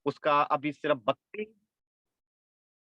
उसका अभी सिर्फ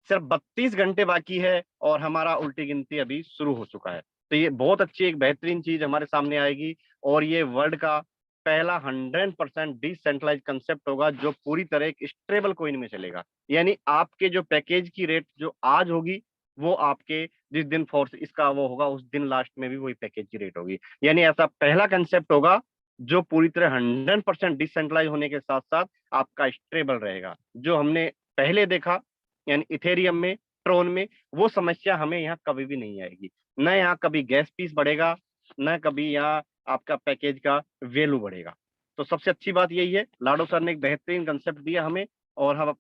32 घंटे बाकी है और हमारा उल्टी गिनती अभी शुरू हो चुका है। तो ये बहुत अच्छी एक बेहतरीन चीज हमारे सामने आएगी और ये वर्ल्ड का पहला 100% डिसेंट्रलाइज कंसेप्ट होगा जो पूरी तरह एक स्टेबल कॉइन में चलेगा। यानी आपके जो पैकेज की रेट जो आज होगी वो आपके जिस दिन फोर्स इसका वो होगा उस दिन लास्ट में भी वही पैकेज की रेट होगी। यानी ऐसा पहला कंसेप्ट होगा जो पूरी तरह 100% डिसेंट्रलाइज होने के साथ साथ आपका स्टेबल रहेगा। जो हमने पहले देखा यानी इथेरियम में, ट्रोन में, वो समस्या हमें यहाँ कभी भी नहीं आएगी। न यहाँ कभी गैस फीस बढ़ेगा, न कभी यहाँ आपका पैकेज का वैल्यू बढ़ेगा। तो सबसे अच्छी बात यही है, लाडो सर ने एक बेहतरीन कंसेप्ट दिया हमें। और हम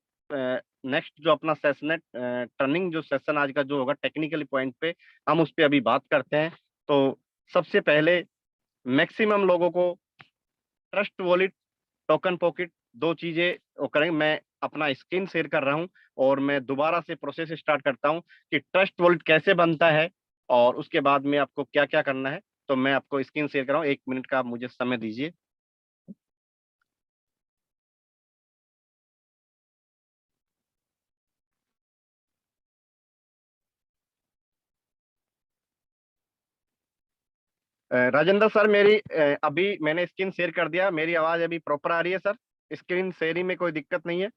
नेक्स्ट जो अपना सेशन है, टर्निंग जो सेशन आज का जो होगा टेक्निकल पॉइंट पे, हम उस पर अभी बात करते हैं। तो सबसे पहले मैक्सिमम लोगों को ट्रस्ट वॉलेट, टोकन पॉकेट, दो चीजें वो करेंगे। मैं अपना स्क्रीन शेयर कर रहा हूं और मैं दोबारा से प्रोसेस स्टार्ट करता हूं कि ट्रस्ट वॉलेट कैसे बनता है और उसके बाद में आपको क्या क्या करना है। तो मैं आपको स्क्रीन शेयर कर रहा हूँ, 1 मिनट का आप मुझे समय दीजिए। राजेंद्र सर, मेरी अभी मैंने स्क्रीन शेयर कर दिया, मेरी आवाज अभी प्रॉपर आ रही है सर? स्क्रीन शेयरिंग में कोई दिक्कत नहीं है?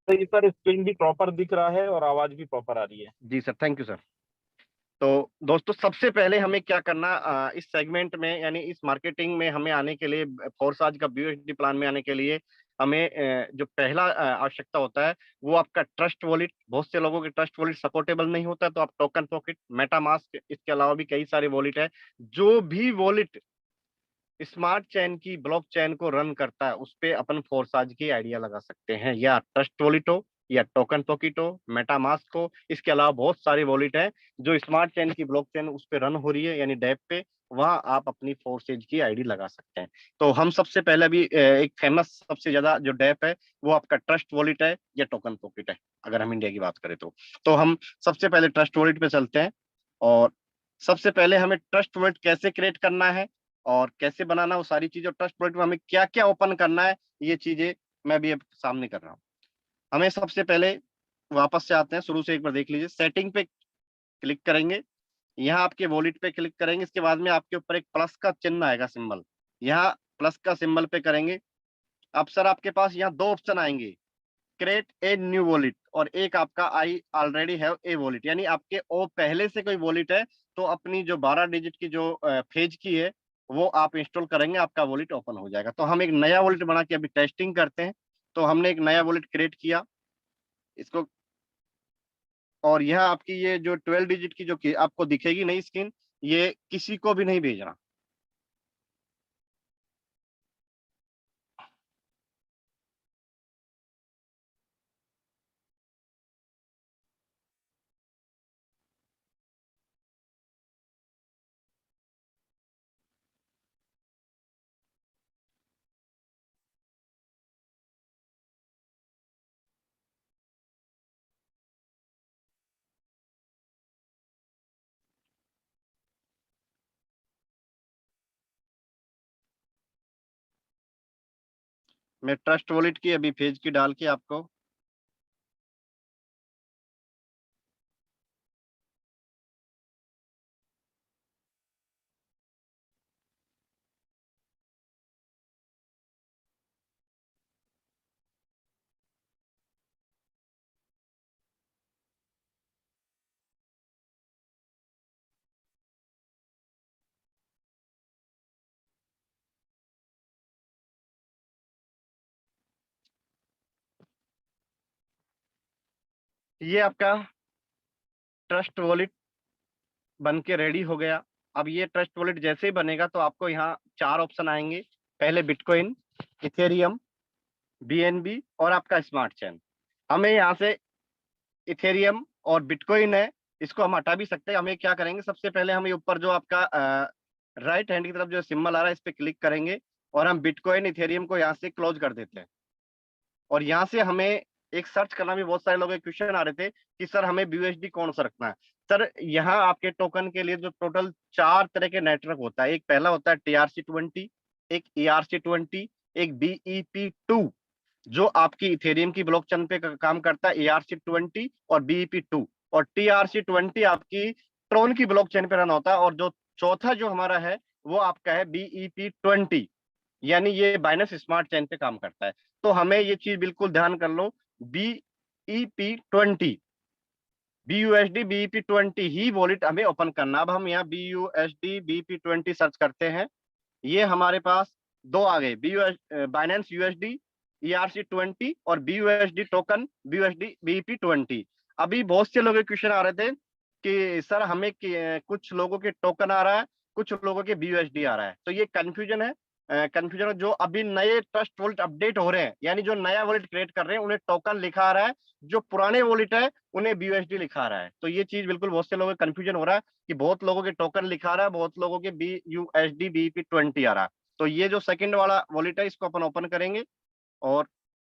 तो ये सर स्क्रीन भी प्रॉपर दिख रहा है और आवाज भी प्रॉपर आ रही है। जी सर, थैंक यू सर। तो दोस्तों सबसे पहले हमें क्या करना, इस सेगमेंट में यानी इस मार्केटिंग में हमें आने के लिए, फोर्साज का बीयूएसडी प्लान में आने के लिए हमें जो पहला आवश्यकता होता है वो आपका ट्रस्ट वॉलेट। बहुत से लोगों के ट्रस्ट वॉलेट सपोर्टेबल नहीं होता, तो आप टोकन पॉकेट, मेटामास्क, इसके अलावा भी कई सारे वॉलेट है। जो भी वॉलेट स्मार्ट चेन की ब्लॉक चेन को रन करता है उस पे अपन फोर्साज की आइडिया लगा सकते हैं, या ट्रस्ट वॉलेट हो या टोकन पॉकेट हो, मेटामास्क हो। इसके अलावा बहुत सारे वॉलेट हैं जो स्मार्ट चेन की ब्लॉक चेन उस पे रन हो रही है यानी डेप पे, वहां आप अपनी फोर्सेज की आईडी लगा सकते हैं। तो हम सबसे पहले भी एक फेमस सबसे ज्यादा जो डेप है वो आपका ट्रस्ट वॉलेट है या टोकन पॉकेट है, अगर हम इंडिया की बात करें तो हम सबसे पहले ट्रस्ट वॉलेट पे चलते हैं। और सबसे पहले हमें ट्रस्ट वॉलेट कैसे क्रिएट करना है और कैसे बनाना, वो सारी चीजें, ट्रस्ट वॉलेट में हमें क्या क्या ओपन करना है, ये चीजें मैं भी अब सामने कर रहा हूँ। हमें सबसे पहले वापस से आते हैं, शुरू से एक बार देख लीजिए। सेटिंग पे क्लिक करेंगे, यहाँ आपके वॉलेट पे क्लिक करेंगे, इसके बाद में आपके ऊपर एक प्लस का चिन्ह आएगा, सिंबल। यहाँ प्लस का सिंबल पे करेंगे। अब सर आपके पास यहाँ दो ऑप्शन आएंगे, क्रिएट ए न्यू वॉलेट और एक आपका I already have a wallet. यानी आपके ओ पहले से कोई वॉलेट है तो अपनी जो 12 डिजिट की जो फेज की है वो आप इंस्टॉल करेंगे, आपका वॉलेट ओपन हो जाएगा। तो हम एक नया वॉलेट बना के अभी टेस्टिंग करते हैं। तो हमने एक नया वॉलेट क्रिएट किया इसको, और यह आपकी ये जो 12 डिजिट की जो की आपको दिखेगी नई स्क्रीन, ये किसी को भी नहीं भेजना। मैं ट्रस्ट वॉलेट की अभी फेज की डाल के आपको, ये आपका ट्रस्ट वॉलेट बन के रेडी हो गया। अब ये ट्रस्ट वॉलेट जैसे ही बनेगा तो आपको यहाँ चार ऑप्शन आएंगे। पहले बिटकॉइन, इथेरियम, बीएनबी और आपका स्मार्ट चेन। हमें यहाँ से इथेरियम और बिटकॉइन है, इसको हम हटा भी सकते हैं। हमें क्या करेंगे, सबसे पहले हमें ऊपर जो आपका राइट हैंड की तरफ जो सिंबल आ रहा है इस पे क्लिक करेंगे और हम बिटकॉइन इथेरियम को यहाँ से क्लोज कर देते हैं। और यहाँ से हमें एक सर्च करना, भी बहुत सारे लोगों के क्वेश्चन आ रहे थे कि सर हमें बीयूएसडी कौन सा रखना है। सर यहाँ आपके टोकन के लिए जो टोटल चार तरह के नेटवर्क होता है, एक पहला होता है TRC20, एक ERC20, एक BEP2 जो आपकी इथेरियम की ब्लॉकचेन पे काम करता है, ERC-20 और BEP-2। और TRC-20 आपकी ट्रोन की ब्लॉकचेन पे रन होता है। और जो चौथा जो हमारा है वो आपका है BEP-20, यानी ये बाइनेंस स्मार्ट चेन पे काम करता है। तो हमें ये चीज बिल्कुल ध्यान कर लो, BEP-20, BUSD BEP-20 ही वॉलेट हमें ओपन करना। अब हम यहाँ BUSD BEP-20 सर्च करते हैं, ये हमारे पास दो आ गए, बाइनेंस यूएसडी ERC-20 और BUSD टोकन BUSD BEP-20। अभी बहुत से लोगों के क्वेश्चन आ रहे थे कि सर हमें कुछ लोगों के टोकन आ रहा है, कुछ लोगों के BUSD आ रहा है। तो ये कंफ्यूजन है। कंफ्यूजन जो अभी नए ट्रस्ट वॉलेट अपडेट हो रहे हैं, यानी जो नया वॉलेट क्रिएट कर रहे हैं, उन्हें टोकन लिखा आ रहा है। जो पुराने वॉलेट है उन्हें BUSD लिखा आ रहा है। तो ये चीज बिल्कुल बहुत से लोगों को कंफ्यूजन हो रहा है कि बहुत लोगों के टोकन लिखा रहा है, बहुत लोगों के BUSD BEP-20 आ रहा है। तो ये जो सेकंड वाला वॉलेट है इसको अपन ओपन करेंगे। और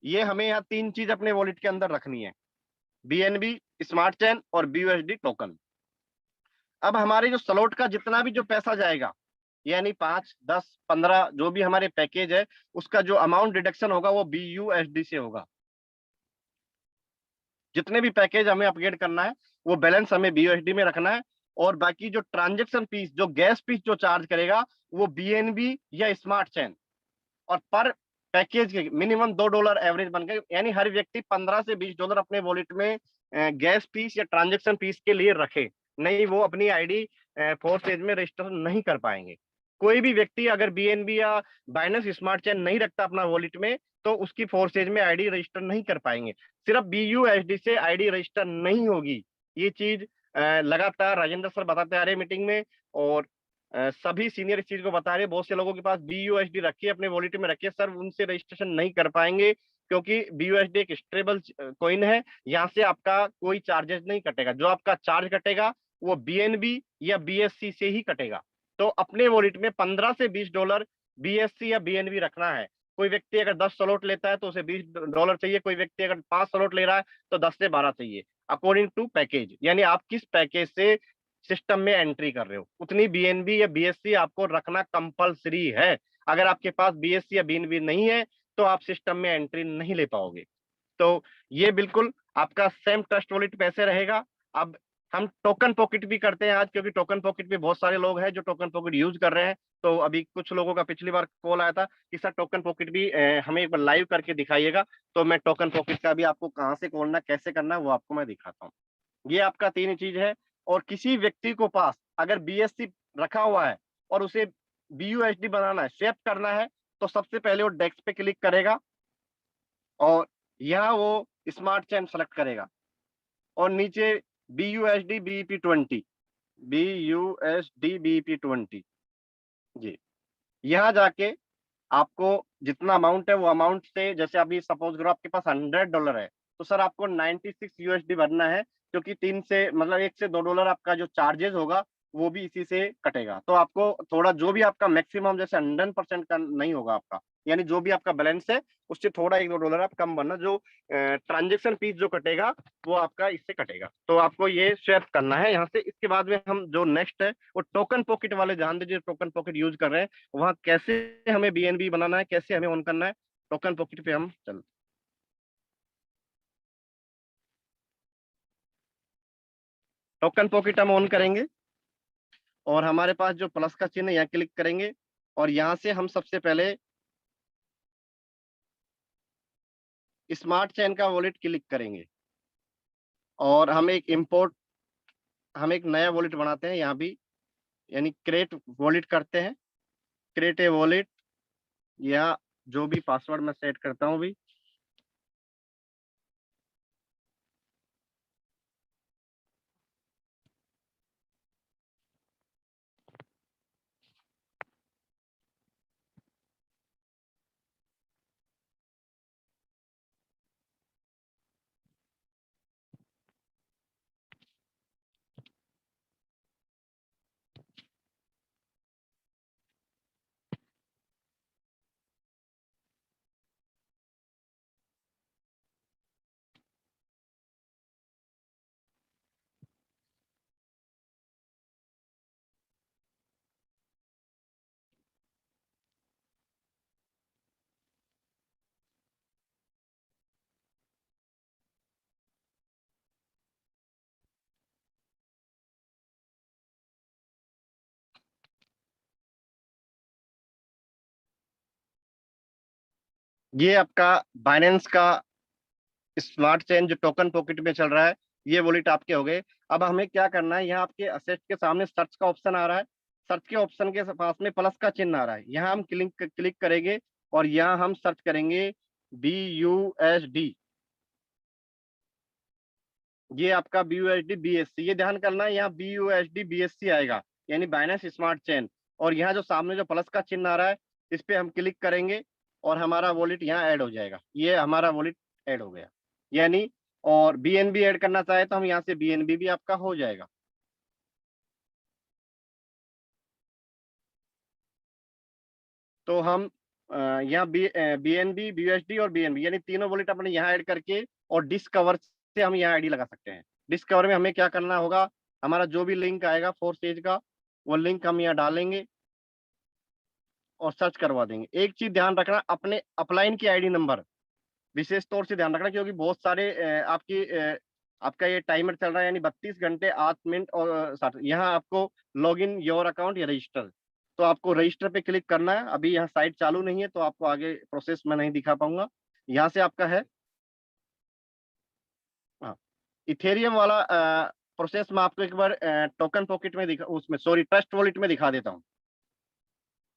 ये हमें यहाँ तीन चीज अपने वॉलेट के अंदर रखनी है, BNB स्मार्ट चेन और BUSD टोकन। अब हमारे जो स्लॉट का जितना भी जो पैसा जाएगा, यानी 5, 10, 15 जो भी हमारे पैकेज है, उसका जो अमाउंट डिडक्शन होगा वो BUSD से होगा। जितने भी पैकेज हमें अपग्रेड करना है वो बैलेंस हमें BUSD में रखना है। और बाकी जो ट्रांजेक्शन फीस, जो गैस फीस जो चार्ज करेगा, वो BNB या स्मार्ट चेन। और पर पैकेज के मिनिमम $2 एवरेज बन गए, यानी हर व्यक्ति $15 से $20 अपने वॉलेट में गैस फीस या ट्रांजेक्शन फीस के लिए रखे। नहीं वो अपनी आईडी फोर्थ एज में रजिस्टर नहीं कर पाएंगे। कोई भी व्यक्ति अगर BNB या बाइनेंस स्मार्ट चेन नहीं रखता अपना वॉलेट में, तो उसकी फोर्थ एज में आईडी रजिस्टर नहीं कर पाएंगे। सिर्फ BUSD से आईडी रजिस्टर नहीं होगी। ये चीज लगातार राजेंद्र सर बताते आ रहे मीटिंग में। और सभी सीनियर इस चीज को बता रहे हैं। बहुत से लोगों के पास BUSD रखी है, अपने वॉलेट में रखी है, सर उनसे रजिस्ट्रेशन नहीं कर पाएंगे, क्योंकि BUSD एक स्टेबल कॉइन है। यहाँ से आपका कोई चार्जेस नहीं कटेगा। जो आपका चार्ज कटेगा वो BNB या BSC से ही कटेगा। तो अपने वॉलेट में $15 से $20 BSC या BNB रखना है। कोई व्यक्ति अगर 10 स्लॉट लेता है तो उसे $20 चाहिए, कोई व्यक्ति अगर 5 स्लॉट ले रहा है तो 10 से 12 चाहिए, अकॉर्डिंग टू पैकेज। यानी आप किस पैकेज से सिस्टम में एंट्री कर रहे हो, उतनी BNB या BSC आपको रखना कंपलसरी है। अगर आपके पास BSC या BNB नहीं है तो आप सिस्टम में एंट्री नहीं ले पाओगे। तो ये बिल्कुल आपका सेम ट्रस्ट वॉलेट पैसे रहेगा। अब हम टोकन पॉकेट भी करते हैं आज, क्योंकि टोकन पॉकेट पे बहुत सारे लोग हैं जो टोकन पॉकेट यूज कर रहे हैं। तो अभी कुछ लोगों का पिछली बार कॉल आया था कि सर टोकन पॉकेट भी हमें एक बार लाइव करके दिखाइएगा। तो मैं टोकन पॉकेट का भी आपको कहाँ से खोलना, कैसे करना है, वो आपको मैं दिखाता हूँ। ये आपका तीन चीज है। और किसी व्यक्ति को पास अगर BSC रखा हुआ है और उसे BUSD बनाना है, स्वेप करना है, तो सबसे पहले वो डेस्क पे क्लिक करेगा और यहाँ वो स्मार्ट चेन सेलेक्ट करेगा और नीचे BUSD BEP-20, BUSD BEP-20 जी। यहाँ जाके आपको जितना अमाउंट है वो अमाउंट से, जैसे अभी सपोज करो आपके पास $100 है, तो सर आपको 96 USD भरना है, क्योंकि 1 से 2 डॉलर आपका जो चार्जेस होगा वो भी इसी से कटेगा। तो आपको थोड़ा जो भी आपका मैक्सिमम, जैसे 100% का नहीं होगा आपका, यानी जो भी आपका बैलेंस है उससे थोड़ा 1-2 डॉलर आप कम भरना। जो ट्रांजेक्शन फीस जो कटेगा वो आपका इससे कटेगा। तो आपको ये स्वैप करना है यहाँ से। इसके बाद में हम जो नेक्स्ट है वो टोकन पॉकेट वाले, ध्यान दीजिए टोकन पॉकेट यूज कर रहे हैं, वहां कैसे हमें BNB बनाना है, कैसे हमें ऑन करना है। टोकन पॉकेट पे हम चल, टोकन पॉकेट हम ऑन करेंगे और हमारे पास जो प्लस का चिन्ह है यहाँ क्लिक करेंगे। और यहाँ से हम सबसे पहले स्मार्ट चेन का वॉलेट क्लिक करेंगे और हम एक नया वॉलेट बनाते हैं यहाँ भी, यानी क्रिएट वॉलेट करते हैं। क्रिएट ए वॉलेट, या जो भी पासवर्ड मैं सेट करता हूँ भी, ये आपका बाइनेंस का स्मार्ट चेन जो टोकन पॉकेट में चल रहा है, ये वॉलेट आपके हो गए। अब हमें क्या करना है, यहाँ आपके असेट के सामने सर्च का ऑप्शन आ रहा है। सर्च के ऑप्शन के पास में प्लस का चिन्ह आ रहा है, यहाँ हम क्लिक करेंगे और यहाँ हम सर्च करेंगे BUSD। ये आपका BUSD BSC, ये ध्यान करना है, यहाँ BUSD BSC आएगा, यानी बाइनेंस स्मार्ट चेन। और यहाँ जो सामने जो प्लस का चिन्ह आ रहा है, इस पे हम क्लिक करेंगे और हमारा वॉलेट यहाँ ऐड हो जाएगा। ये हमारा वॉलेट ऐड हो गया, यानी और BNB ऐड करना चाहे तो हम यहाँ से BNB भी आपका हो जाएगा। तो हम यहाँ BNB BUSD और BNB यानी तीनों वॉलेट अपने यहाँ ऐड करके और डिस्कवर से हम यहाँ आईडी लगा सकते हैं। डिस्कवर में हमें क्या करना होगा, हमारा जो भी लिंक आएगा फोर्सेज का, वो लिंक हम यहाँ डालेंगे और सर्च करवा देंगे। एक चीज ध्यान रखना, अपने अपलाइन की आईडी नंबर विशेष तौर से ध्यान रखना, क्योंकि बहुत सारे आपका ये टाइमर चल रहा है, यानी 32 घंटे 8 मिनट और 60। यहाँ आपको लॉग इन योर अकाउंट या रजिस्टर, तो आपको रजिस्टर पे क्लिक करना है। अभी यहाँ साइट चालू नहीं है तो आपको आगे प्रोसेस में नहीं दिखा पाऊंगा। यहाँ से आपका है, हाँ, इथेरियम वाला प्रोसेस में आपको एक बार टोकन पॉकेट में दिखा, उसमें सॉरी ट्रस्ट वॉलेट में दिखा देता हूँ।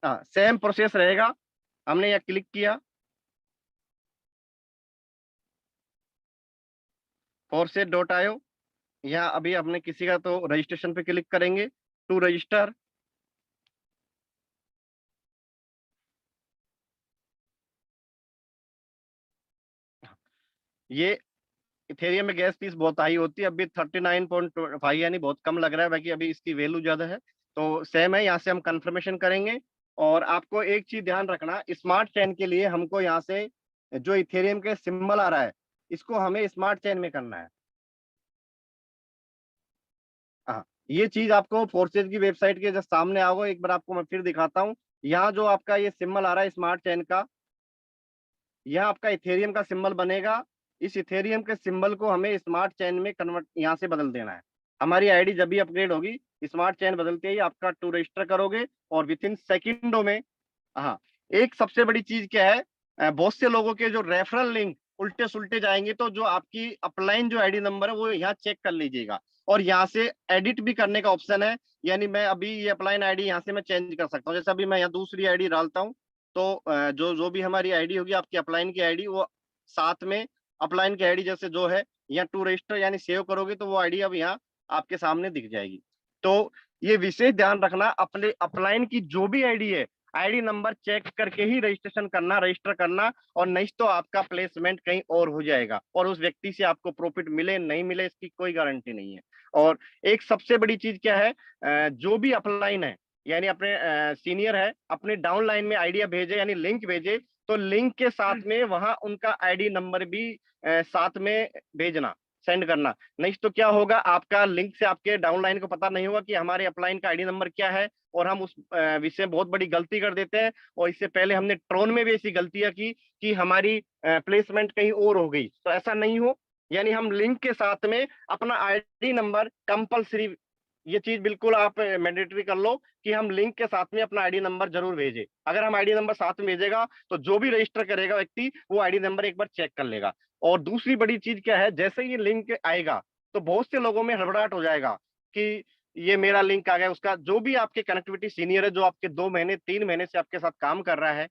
हाँ, सेम प्रोसेस रहेगा। हमने यहाँ क्लिक किया, forset.io, यहाँ अभी हमने किसी का तो रजिस्ट्रेशन पे क्लिक करेंगे, टू रजिस्टर। ये इथेरियम में गैस फीस बहुत हाई होती है, अभी 39.5 यानी बहुत कम लग रहा है, बाकी अभी इसकी वैल्यू ज्यादा है। तो सेम है, यहाँ से हम कंफर्मेशन करेंगे। और आपको एक चीज ध्यान रखना, स्मार्ट चेन के लिए हमको यहाँ से जो इथेरियम के सिंबल आ रहा है, इसको हमें स्मार्ट चेन में करना है। हाँ, ये चीज आपको फोर्सेज की वेबसाइट के जब सामने आओगे, एक बार आपको मैं फिर दिखाता हूँ। यहाँ जो आपका ये सिंबल आ रहा है स्मार्ट चेन का, यह आपका इथेरियम का सिंबल बनेगा। इस इथेरियम के सिंबल को हमें स्मार्ट चेन में कन्वर्ट यहाँ से बदल देना है। हमारी आईडी जब भी अपग्रेड होगी, स्मार्ट चेन बदलते ही आपका टू रजिस्टर करोगे और विथ इन सेकेंडों में। हाँ, एक सबसे बड़ी चीज क्या है, बहुत से लोगों के जो रेफरल लिंक उल्टे सुल्टे जाएंगे, तो जो आपकी अपलाइन जो आईडी नंबर है वो यहाँ चेक कर लीजिएगा। और यहाँ से एडिट भी करने का ऑप्शन है, यानी मैं अभी ये अपलाइन आईडी यहाँ से मैं चेंज कर सकता हूँ। जैसे अभी मैं यहाँ दूसरी आईडी डालता हूँ, तो जो जो भी हमारी आईडी होगी आपकी अपलाइन की आईडी, वो साथ में अपलाइन की आईडी जैसे जो है यहाँ टू रजिस्टर यानी सेव करोगे तो वो आईडी अब यहाँ आपके सामने दिख जाएगी। तो ये विशेष ध्यान रखना, अपने अपलाइन की जो भी आईडी है, आईडी नंबर चेक करके ही रजिस्ट्रेशन करना, रजिस्टर करना। और नहीं तो आपका प्लेसमेंट कहीं और हो जाएगा और उस व्यक्ति से आपको प्रॉफिट मिले नहीं मिले इसकी कोई गारंटी नहीं है। और एक सबसे बड़ी चीज क्या है, जो भी अपलाइन है यानी अपने सीनियर है, अपने डाउनलाइन में आइडिया भेजे यानी लिंक भेजे, तो लिंक के साथ में वहां उनका आईडी नंबर भी साथ में भेजना, सेंड करना। नहीं तो क्या होगा, आपका लिंक से आपके डाउनलाइन को पता नहीं होगा कि हमारे अपलाइन का आईडी नंबर क्या है, और हम उस विषय में बहुत बड़ी गलती कर देते हैं। और इससे पहले हमने ट्रोन में भी ऐसी गलतियां की कि हमारी प्लेसमेंट कहीं और हो गई। तो ऐसा नहीं हो, यानी हम लिंक के साथ में अपना आईडी नंबर कंपलसरी, ये चीज बिल्कुल आप मैंडेटरी कर लो कि हम लिंक के साथ में अपना आईडी नंबर जरूर भेजें। अगर हम आईडी नंबर साथ में भेजेगा तो जो भी रजिस्टर करेगा व्यक्ति, वो आईडी नंबर एक बार चेक कर लेगा। और दूसरी बड़ी चीज क्या है, जैसे ये लिंक आएगा तो बहुत से लोगों में हड़बड़ाहट हो जाएगा कि ये मेरा लिंक आ गया। उसका जो भी आपके कनेक्टिविटी सीनियर है, जो आपके 2 महीने 3 महीने से आपके साथ काम कर रहा है,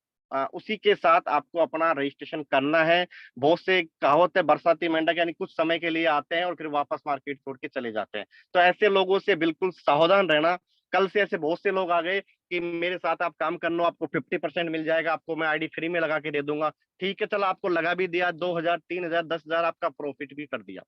उसी के साथ आपको अपना रजिस्ट्रेशन करना है। बहुत से कहावत है, बरसाती मेंढक यानी कुछ समय के लिए आते हैं और फिर वापस मार्केट छोड़ के चले जाते हैं। तो ऐसे लोगों से बिल्कुल सावधान रहना। कल से ऐसे बहुत से लोग आ गए कि मेरे साथ आप काम करना, आपको 50% मिल जाएगा, आपको मैं आईडी फ्री में लगा के दे दूंगा। ठीक है, चलो आपको लगा भी दिया, 2,000 3,000 10,000 आपका प्रॉफिट भी कर दिया।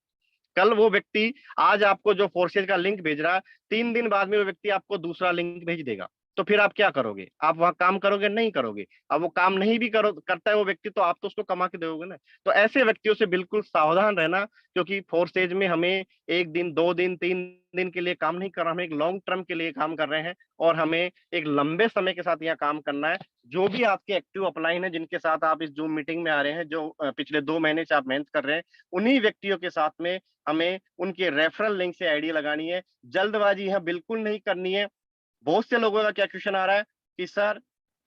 कल वो व्यक्ति आज आपको जो फोर्सेज का लिंक भेज रहा है, 3 दिन बाद में वो व्यक्ति आपको दूसरा लिंक भेज देगा। तो फिर आप क्या करोगे, आप वहां काम करोगे नहीं करोगे? अब वो काम नहीं भी करता है वो व्यक्ति, तो आप तो उसको कमा के दोगे ना। तो ऐसे व्यक्तियों से बिल्कुल सावधान रहना, क्योंकि फोर्सेज में हमें 1 दिन 2 दिन 3 दिन के लिए काम नहीं कर रहा, हम एक लॉन्ग टर्म के लिए काम कर रहे हैं और हमें एक लंबे समय के साथ यहाँ काम करना है। जो भी आपके एक्टिव अपलाइन है, जिनके साथ आप इस जूम मीटिंग में आ रहे हैं, जो पिछले 2 महीने से आप मेहनत कर रहे हैं, उन्हीं व्यक्तियों के साथ में हमें उनके रेफरल लिंक से आईडी लगानी है। जल्दबाजी यहाँ बिल्कुल नहीं करनी है। बहुत से लोगों का क्या क्वेश्चन आ रहा है कि सर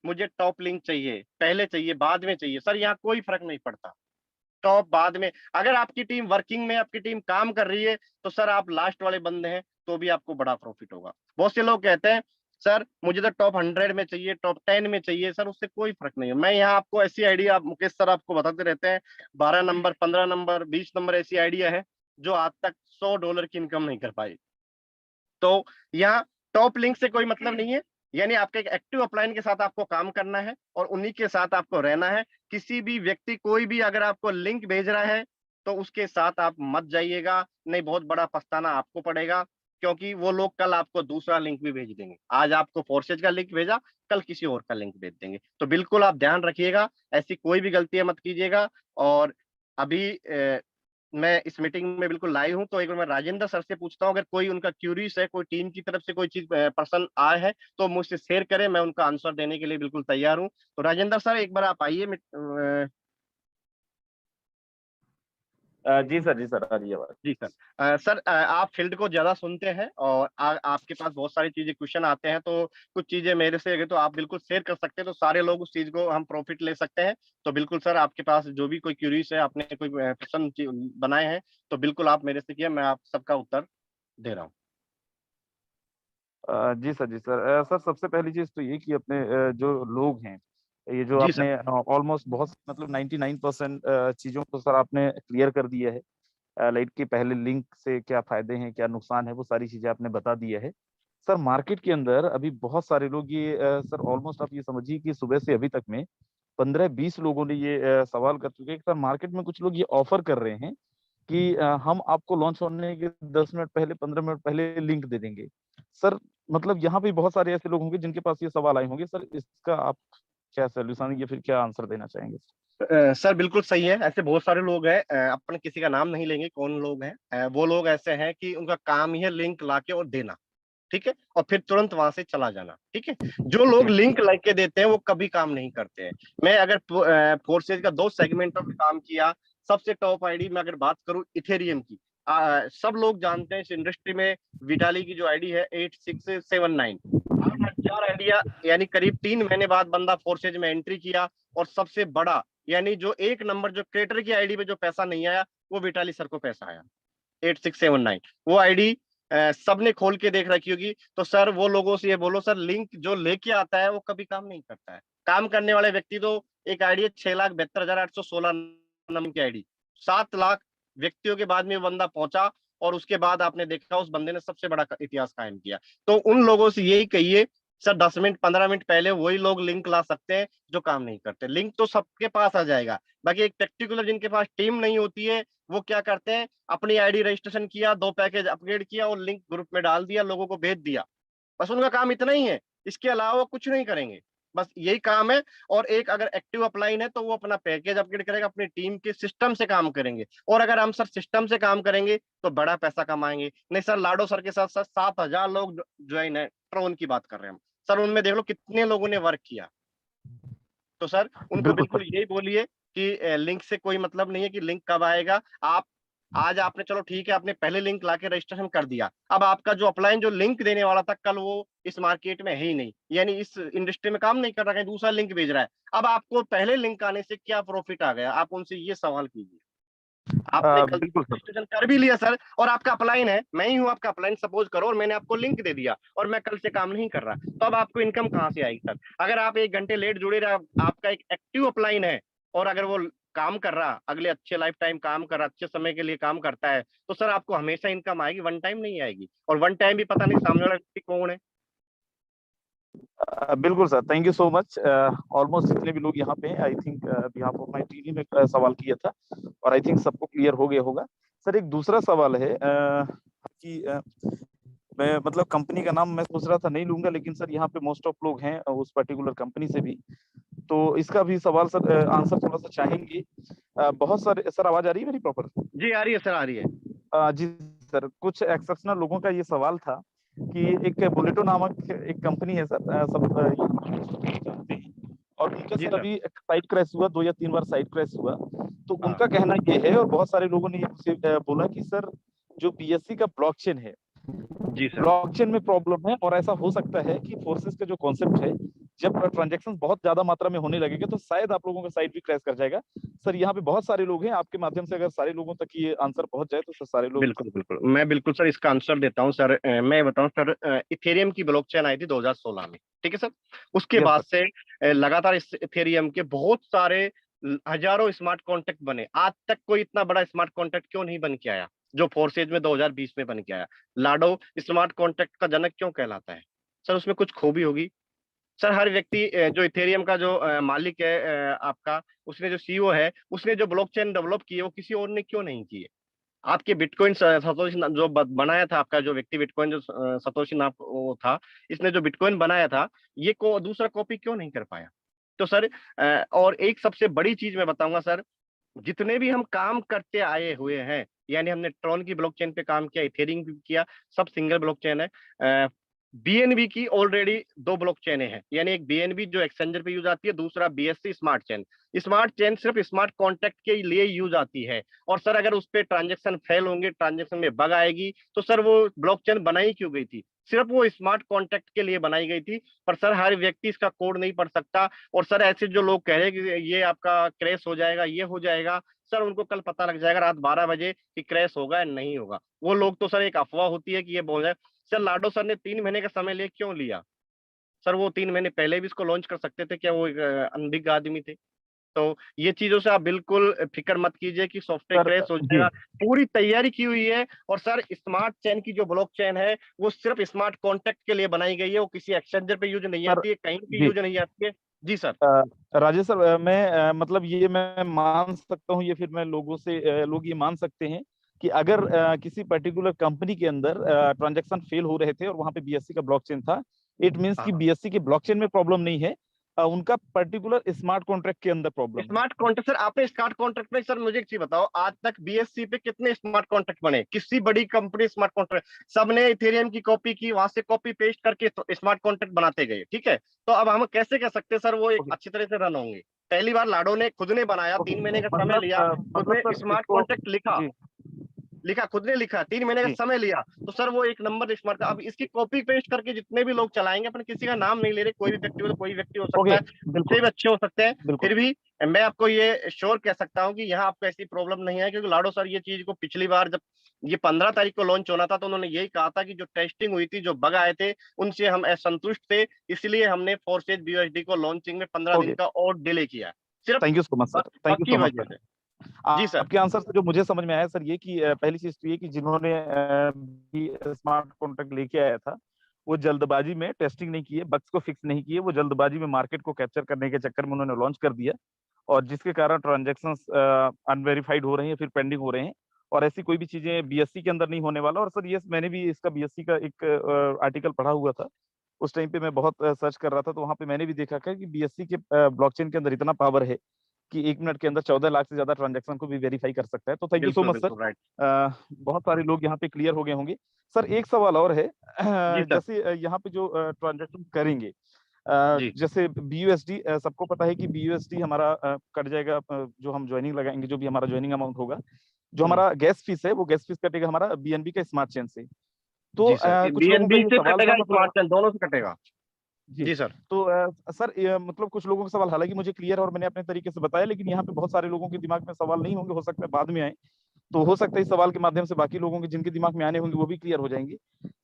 मुझे टॉप लिंक चाहिए, पहले चाहिए, बाद में चाहिए, सर यहाँ कोई फर्क नहीं पड़ता। टॉप बाद में, अगर आपकी टीम वर्किंग में, आपकी टीम काम कर रही है, तो सर आप लास्ट वाले बंदे हैं तो भी आपको बड़ा प्रॉफिट होगा। बहुत से लोग कहते हैं सर मुझे तो टॉप 100 में चाहिए, टॉप 10 में चाहिए, सर उससे कोई फर्क नहीं है। मैं यहाँ आपको ऐसी आइडिया, आप मुकेश सर आपको बताते रहते हैं, 12 नंबर, 15 नंबर, 20 नंबर ऐसी आइडिया है जो आज तक $100 की इनकम नहीं कर पाई। तो यहाँ टॉप लिंक से कोई मतलब नहीं है, यानी आपके एक एक्टिव अपलाइन के साथ आपको काम करना है और उन्हीं के साथ आपको रहना है। किसी भी व्यक्ति, कोई भी अगर आपको लिंक भेज रहा है तो उसके साथ आप मत जाइएगा, नहीं बहुत बड़ा पछताना आपको पड़ेगा, क्योंकि वो लोग कल आपको दूसरा लिंक भी भेज देंगे। आज आपको फोर्सेज का लिंक भेजा, कल किसी और का लिंक भेज देंगे। तो बिल्कुल आप ध्यान रखिएगा, ऐसी कोई भी गलतियां मत कीजिएगा। और अभी मैं इस मीटिंग में बिल्कुल लाइव हूं, तो एक बार मैं राजेंद्र सर से पूछता हूं, अगर कोई उनका क्यूरीज है, कोई टीम की तरफ से कोई चीज पर्सन आए है तो मुझसे शेयर करें, मैं उनका आंसर देने के लिए बिल्कुल तैयार हूं। तो राजेंद्र सर एक बार आप आइए। जी सर आ रही है बात। जी सर। सर आप फील्ड को ज्यादा सुनते हैं और आपके पास बहुत सारी चीजें क्वेश्चन आते हैं, तो कुछ चीजें मेरे से अगर तो आप बिल्कुल शेयर कर सकते हैं, तो सारे लोग उस चीज को हम प्रॉफिट ले सकते हैं। तो बिल्कुल सर, आपके पास जो भी कोई क्यूरीज है, आपने कोई प्रश्न बनाए हैं, तो बिल्कुल आप मेरे से किया, मैं आप सबका उत्तर दे रहा हूँ। जी सर सर सबसे पहली चीज तो ये कि अपने जो लोग हैं, ये जो जी सर। आपने ऑलमोस्ट बहुत मतलब 99% चीजों को सर आपने क्लियर कर दिया है। लाइक कि पहले लिंक से क्या फायदे हैं, क्या नुकसान है, वो सारी चीजें आपने बता दिया है। सर मार्केट के अंदर अभी बहुत सारे लोग ये सर ऑलमोस्ट आप ये समझिए कि सुबह से अभी तक में 15-20 लोगों ने ये सवाल कर चुके हैं कि सर मार्केट में कुछ लोग ये ऑफर कर रहे हैं कि हम आपको लॉन्च होने के 10 मिनट पहले, 15 मिनट पहले लिंक दे देंगे। सर मतलब यहाँ पे बहुत सारे ऐसे लोग होंगे जिनके पास ये सवाल आए होंगे, सर इसका आप क्या सोल्यूशन या फिर क्या आंसर देना चाहेंगे? सर बिल्कुल सही है, ऐसे बहुत सारे लोग हैं, अपन किसी का नाम नहीं लेंगे कौन लोग हैं। वो लोग ऐसे हैं कि उनका काम ही है लिंक लाके और देना, ठीक है, और फिर तुरंत वहां से चला जाना, ठीक है। जो लोग जी लिंक लेके देते हैं वो कभी काम नहीं करते हैं। मैं अगर फोर्सेज का दो सेगमेंटों में काम किया, सबसे टॉप आईडी में अगर बात करूं इथेरियम की, सब लोग जानते हैं इस इंडस्ट्री में, विटाली की जो आईडी है 8679, 8,000 आइडिया, यानी करीब 3 महीने बाद बंदा फोर्सेज में एंट्री किया, और सबसे बड़ा यानी जो एक नंबर जो क्रिएटर की आईडी पे जो पैसा नहीं आया, वो विटाली सर को पैसा आया, 8679। वो आईडी सबने खोल के देख रखी होगी। तो सर वो लोगों से ये बोलो, सर लिंक जो लेके आता है वो कभी काम नहीं करता है। काम करने वाले व्यक्ति तो, एक आईडी है 6,72,816 नंबर की आईडी, 7 लाख व्यक्तियों के बाद में वो बंदा पहुंचा, और उसके बाद आपने देखा उस बंदे ने सबसे बड़ा इतिहास कायम किया। तो उन लोगों से यही कहिए, सर 10 मिनट 15 मिनट पहले वही लोग लिंक ला सकते हैं जो काम नहीं करते। लिंक तो सबके पास आ जाएगा, बाकी एक पर्टिकुलर जिनके पास टीम नहीं होती है, वो क्या करते हैं, अपनी आईडी रजिस्ट्रेशन किया, 2 पैकेज अपग्रेड किया और लिंक ग्रुप में डाल दिया, लोगों को भेज दिया, बस उनका काम इतना ही है। इसके अलावा वो कुछ नहीं करेंगे, बस यही काम है। और एक अगर एक्टिव अपलाइन है तो वो अपना पैकेज अपग्रेड करेगा, अपनी टीम के सिस्टम से काम करेंगे। और अगर हम सर सिस्टम से काम करेंगे तो बड़ा पैसा कमाएंगे। नहीं सर, लाडो सर के साथ साथ 7,000 लोग ज्वाइन है, ट्रोन की बात कर रहे हैं हम, सर उनमें देख लो कितने लोगों ने वर्क किया। तो सर उनको बिल्कुल बिल्कुल यही बोलिए कि लिंक से कोई मतलब नहीं है कि लिंक कब आएगा। आप आज आपने, चलो ठीक है, आपने पहले लिंक लाके रजिस्ट्रेशन कर दिया, अब आपका जो अपलाइन जो लिंक देने वाला था कल, वो इस मार्केट में है ही नहीं, यानी इस इंडस्ट्री में काम नहीं कर रहा है, दूसरा लिंक भेज रहा है। अब आपको पहले लिंक आने से क्या प्रॉफिट आ गया, आप उनसे ये सवाल कीजिए। आपने गलती बिल्कुल से सर। रजिस्ट्रेशन कर भी लिया सर, और आपका अपलाइन है, मैं ही हूँ आपका अपलाइन सपोज करो, और मैंने आपको लिंक दे दिया और मैं कल से काम नहीं कर रहा, तो अब आपको इनकम कहाँ से आएगी सर? अगर आप 1 घंटे लेट जुड़े रहे, आपका एक एक्टिव अपलाइन है, और अगर वो काम कर रहा, अगले अच्छे लाइफ टाइम काम कर रहा, अच्छे समय के लिए काम करता है, तो सर आपको हमेशा इनकम आएगी, वन टाइम नहीं आएगी। और वन टाइम भी पता नहीं सामने वाला व्यक्ति कौन है। बिल्कुल sir, thank you so much. Almost जितने भी लोग यहाँ पे हैं, I think behalf of my team में सवाल किया था और आई थिंक सबको क्लियर हो गया होगा। सर एक दूसरा सवाल है कि मैं मतलब कंपनी का नाम मैं सोच रहा था नहीं लूंगा, लेकिन सर यहाँ पे मोस्ट ऑफ लोग हैं उस पर्टिकुलर कंपनी से भी, तो इसका भी सवाल सर आंसर थोड़ा सा चाहेंगे। बहुत सारे सर, आवाज आ रही है मेरी प्रॉपर? जी आ रही है सर, आ रही है। जी सर, कुछ एक्सेप्शनल लोगों का ये सवाल था कि एक बुलेटो नामक एक कंपनी है सर, सब जानते हैं, और उनका जी सर सर। अभी साइट क्रैश हुआ, 2 या 3 बार साइट क्रैश हुआ। तो हाँ। उनका कहना ये है, और बहुत सारे लोगों ने ये मुझसे बोला कि सर जो बीएससी का ब्लॉकचेन है, जी सर। ब्लॉकचेन में प्रॉब्लम है, और ऐसा हो सकता है कि फोर्सेस का जो कॉन्सेप्ट है, जब ट्रांजैक्शन बहुत ज्यादा मात्रा में होने लगेगा तो शायद आप लोगों का साइट भी क्रैश कर जाएगा। सर यहाँ पे बहुत सारे लोग हैं, आपके माध्यम से अगर सारे लोगों तक ये आंसर पहुंच जाए तो सर सारे लोग। बिल्कुल बिल्कुल, मैं बिल्कुल सर इसका आंसर देता हूँ सर। मैं बताऊं सर, इथेरियम की ब्लॉकचेन आई थी 2016 में, ठीक है सर। उसके यस बाद सर। से लगातार इस इथेरियम के बहुत सारे हजारों स्मार्ट कॉन्ट्रैक्ट बने। आज तक कोई इतना बड़ा स्मार्ट कॉन्ट्रैक्ट क्यों नहीं बन के आया जो फोर्सेज में 2020 में बन के आया? लाडो स्मार्ट कॉन्ट्रैक्ट का जनक क्यों कहलाता है? सर उसमें कुछ खूबी होगी। सर हर व्यक्ति जो इथेरियम का जो मालिक है आपका, उसने जो सीईओ है, उसने जो ब्लॉकचेन डेवलप की है वो किसी और ने क्यों नहीं की है? आपके बिटकॉइन सतोशी जो बनाया था, आपका जो व्यक्ति बिटकॉइन जो सतोशी नाम वो था, इसने जो बिटकॉइन बनाया था, ये को दूसरा कॉपी क्यों नहीं कर पाया? तो सर और एक सबसे बड़ी चीज मैं बताऊंगा सर, जितने भी हम काम करते आए हुए हैं, यानी हमने ट्रॉन की ब्लॉकचेन पे काम किया, इथेरियम भी किया, सब सिंगल ब्लॉकचेन है। बीएनबी की ऑलरेडी दो ब्लॉकचेन हैं, यानी एक बीएनबी जो एक्सचेंजर पे यूज आती है, दूसरा BSc smart chain. Smart chain सिर्फ स्मार्ट कॉन्ट्रैक्ट के लिए यूज आती है। और सर अगर उस पर ट्रांजेक्शन फेल होंगे, ट्रांजेक्शन में बग आएगी, तो सर वो ब्लॉकचेन बनाई क्यों गई थी? सिर्फ वो स्मार्ट कॉन्ट्रैक्ट के लिए बनाई गई थी। पर सर हर व्यक्ति इसका कोड नहीं पढ़ सकता। और सर ऐसे जो लोग कह रहे हैं कि ये आपका क्रैश हो जाएगा, ये हो जाएगा, सर उनको कल पता लग जाएगा रात 12 बजे कि क्रैश होगा या नहीं होगा। वो लोग तो सर एक अफवाह होती है कि ये बोल रहे हैं। सर लाडो सर ने 3 महीने का समय लिए क्यों लिया? सर वो 3 महीने पहले भी इसको लॉन्च कर सकते थे क्या? वो एक अनभिज्ञ आदमी थे? तो ये चीजों से आप बिल्कुल फिक्र मत कीजिए कि सॉफ्टवेयर सर क्रैश हो जी। जाएगा। पूरी तैयारी की हुई है। और सर स्मार्ट चेन की जो ब्लॉक चेन है, वो सिर्फ स्मार्ट कॉन्ट्रैक्ट के लिए बनाई गई है। वो किसी एक्सचेंजर पे यूज नहीं सर आती है, कहीं भी जी। यूज नहीं आती है। जी सर। राजेश सर, मैं मतलब ये मैं मान सकता हूँ, ये फिर मैं लोगों से लोग ये मान सकते हैं कि अगर किसी पर्टिकुलर कंपनी के अंदर ट्रांजैक्शन फेल हो रहे थे और वहां पे बीएससी का ब्लॉकचेन था, इट मींस कि हाँ, बीएससी के ब्लॉकचेन में प्रॉब्लम नहीं है, उनका पर्टिकुलर स्मार्ट कॉन्ट्रैक्ट के अंदर प्रॉब्लम है। स्मार्ट कॉन्ट्रैक्ट सर, आपने स्मार्ट कॉन्ट्रैक्ट में, सर मुझे एक चीज बताओ, आज तक बीएससी पे कितने स्मार्ट कॉन्ट्रैक्ट बने? किसी बड़ी कंपनी स्मार्ट कॉन्ट्रैक्ट? सबने इथेरियम की कॉपी की, वहां से कॉपी पेस्ट करके स्मार्ट कॉन्ट्रैक्ट बनाते गए, ठीक है। तो अब हम कैसे कह सकते हैं सर वो एक ओके। अच्छी तरह से रन होंगे? पहली बार लाडो ने खुद ने बनाया, ओके, 3 महीने का समय मतलब लिया, खुद मतलब ने सर स्मार्ट इसको। कॉन्ट्रैक्ट लिखा, जी। खुद ने लिखा, 3 महीने का जी। समय लिया। तो सर वो एक नंबर स्मार्ट। अब इसकी कॉपी पेस्ट करके जितने भी लोग चलाएंगे, अपन किसी का नाम नहीं ले रहे, कोई भी व्यक्ति हो तो कोई व्यक्ति हो सकता ओके। है, बिल्कुल। उससे भी अच्छे हो सकते हैं। बिल्कुल। फिर भी मैं आपको ये श्योर कह सकता हूँ कि यहाँ आपको ऐसी प्रॉब्लम नहीं है, क्योंकि लाडो सर ये चीज को पिछली बार जब ये 15 तारीख को लॉन्च होना था, तो उन्होंने यही कहा था कि जो टेस्टिंग हुई थी, जो बग आए थे, उनसे हम असंतुष्ट थे, इसलिए हमने फोर्सेज बीयूएसडी को लॉन्चिंग में 15 दिन ओके। का और डिले किया, सिर्फ थैंक यू सो मच बस सर, थैंक बग यू की सो मच वजह सर। से। जी सर। आपके आंसर से जो मुझे समझ में आया सर, ये कि पहली चीज तो ये कि जिन्होंने भी स्मार्ट कॉन्ट्रैक्ट लेके आया था, वो जल्दबाजी में टेस्टिंग नहीं किए, बग्स को फिक्स नहीं किए, वो जल्दबाजी में मार्केट को कैप्चर करने के चक्कर में उन्होंने लॉन्च कर दिया, और जिसके कारण ट्रांजैक्शंस अनवेरिफाइड हो रहे हैं, फिर पेंडिंग हो रहे हैं। और ऐसी कोई भी चीजें बीएससी के अंदर नहीं होने वाला। और सर ये मैंने भी इसका बीएससी का एक आर्टिकल पढ़ा हुआ था, उस टाइम पे मैं बहुत सर्च कर रहा था, तो वहां पे मैंने भी देखा कि बीएससी के ब्लॉकचेन के अंदर इतना पावर है कि 1 मिनट के अंदर 14 लाख से ज्यादा ट्रांजैक्शन को भी वेरीफाई कर सकता है। तो थैंक यू सो बिल्कुल मच सर। बिल्कुल राइट। बहुत सारे लोग यहाँ पे क्लियर हो गए होंगे। सर एक सवाल और है, जी सर। जैसे यहाँ पे जो ट्रांजैक्शन करेंगे, जी। जैसे बीयूएसडी, सबको पता है कि बीयूएसडी हमारा कट जाएगा, जो हम ज्वाइनिंग लगाएंगे, जो भी हमारा ज्वाइनिंग अमाउंट होगा, जो हम्म। हमारा गैस फीस है, वो गैस फीस कटेगा हमारा बीएनबी का स्मार्ट चेन से। तो जी सर, कुछ लोगों का बीएनबी ये से सवाल था, कटेगा, मतलब। स्मार्ट चेन दोनों से कटेगा। जी। जी सर। तो सर मतलब कुछ लोगों का सवाल, हालांकि मुझे क्लियर है और मैंने अपने तरीके से बताया, लेकिन यहाँ पे बहुत सारे लोगों के दिमाग में सवाल नहीं होंगे, हो सकता है बाद में आए। तो हो सकता है इस सवाल के माध्यम से बाकी लोगों के जिनके दिमाग में आने होंगे वो भी क्लियर हो जाएंगे।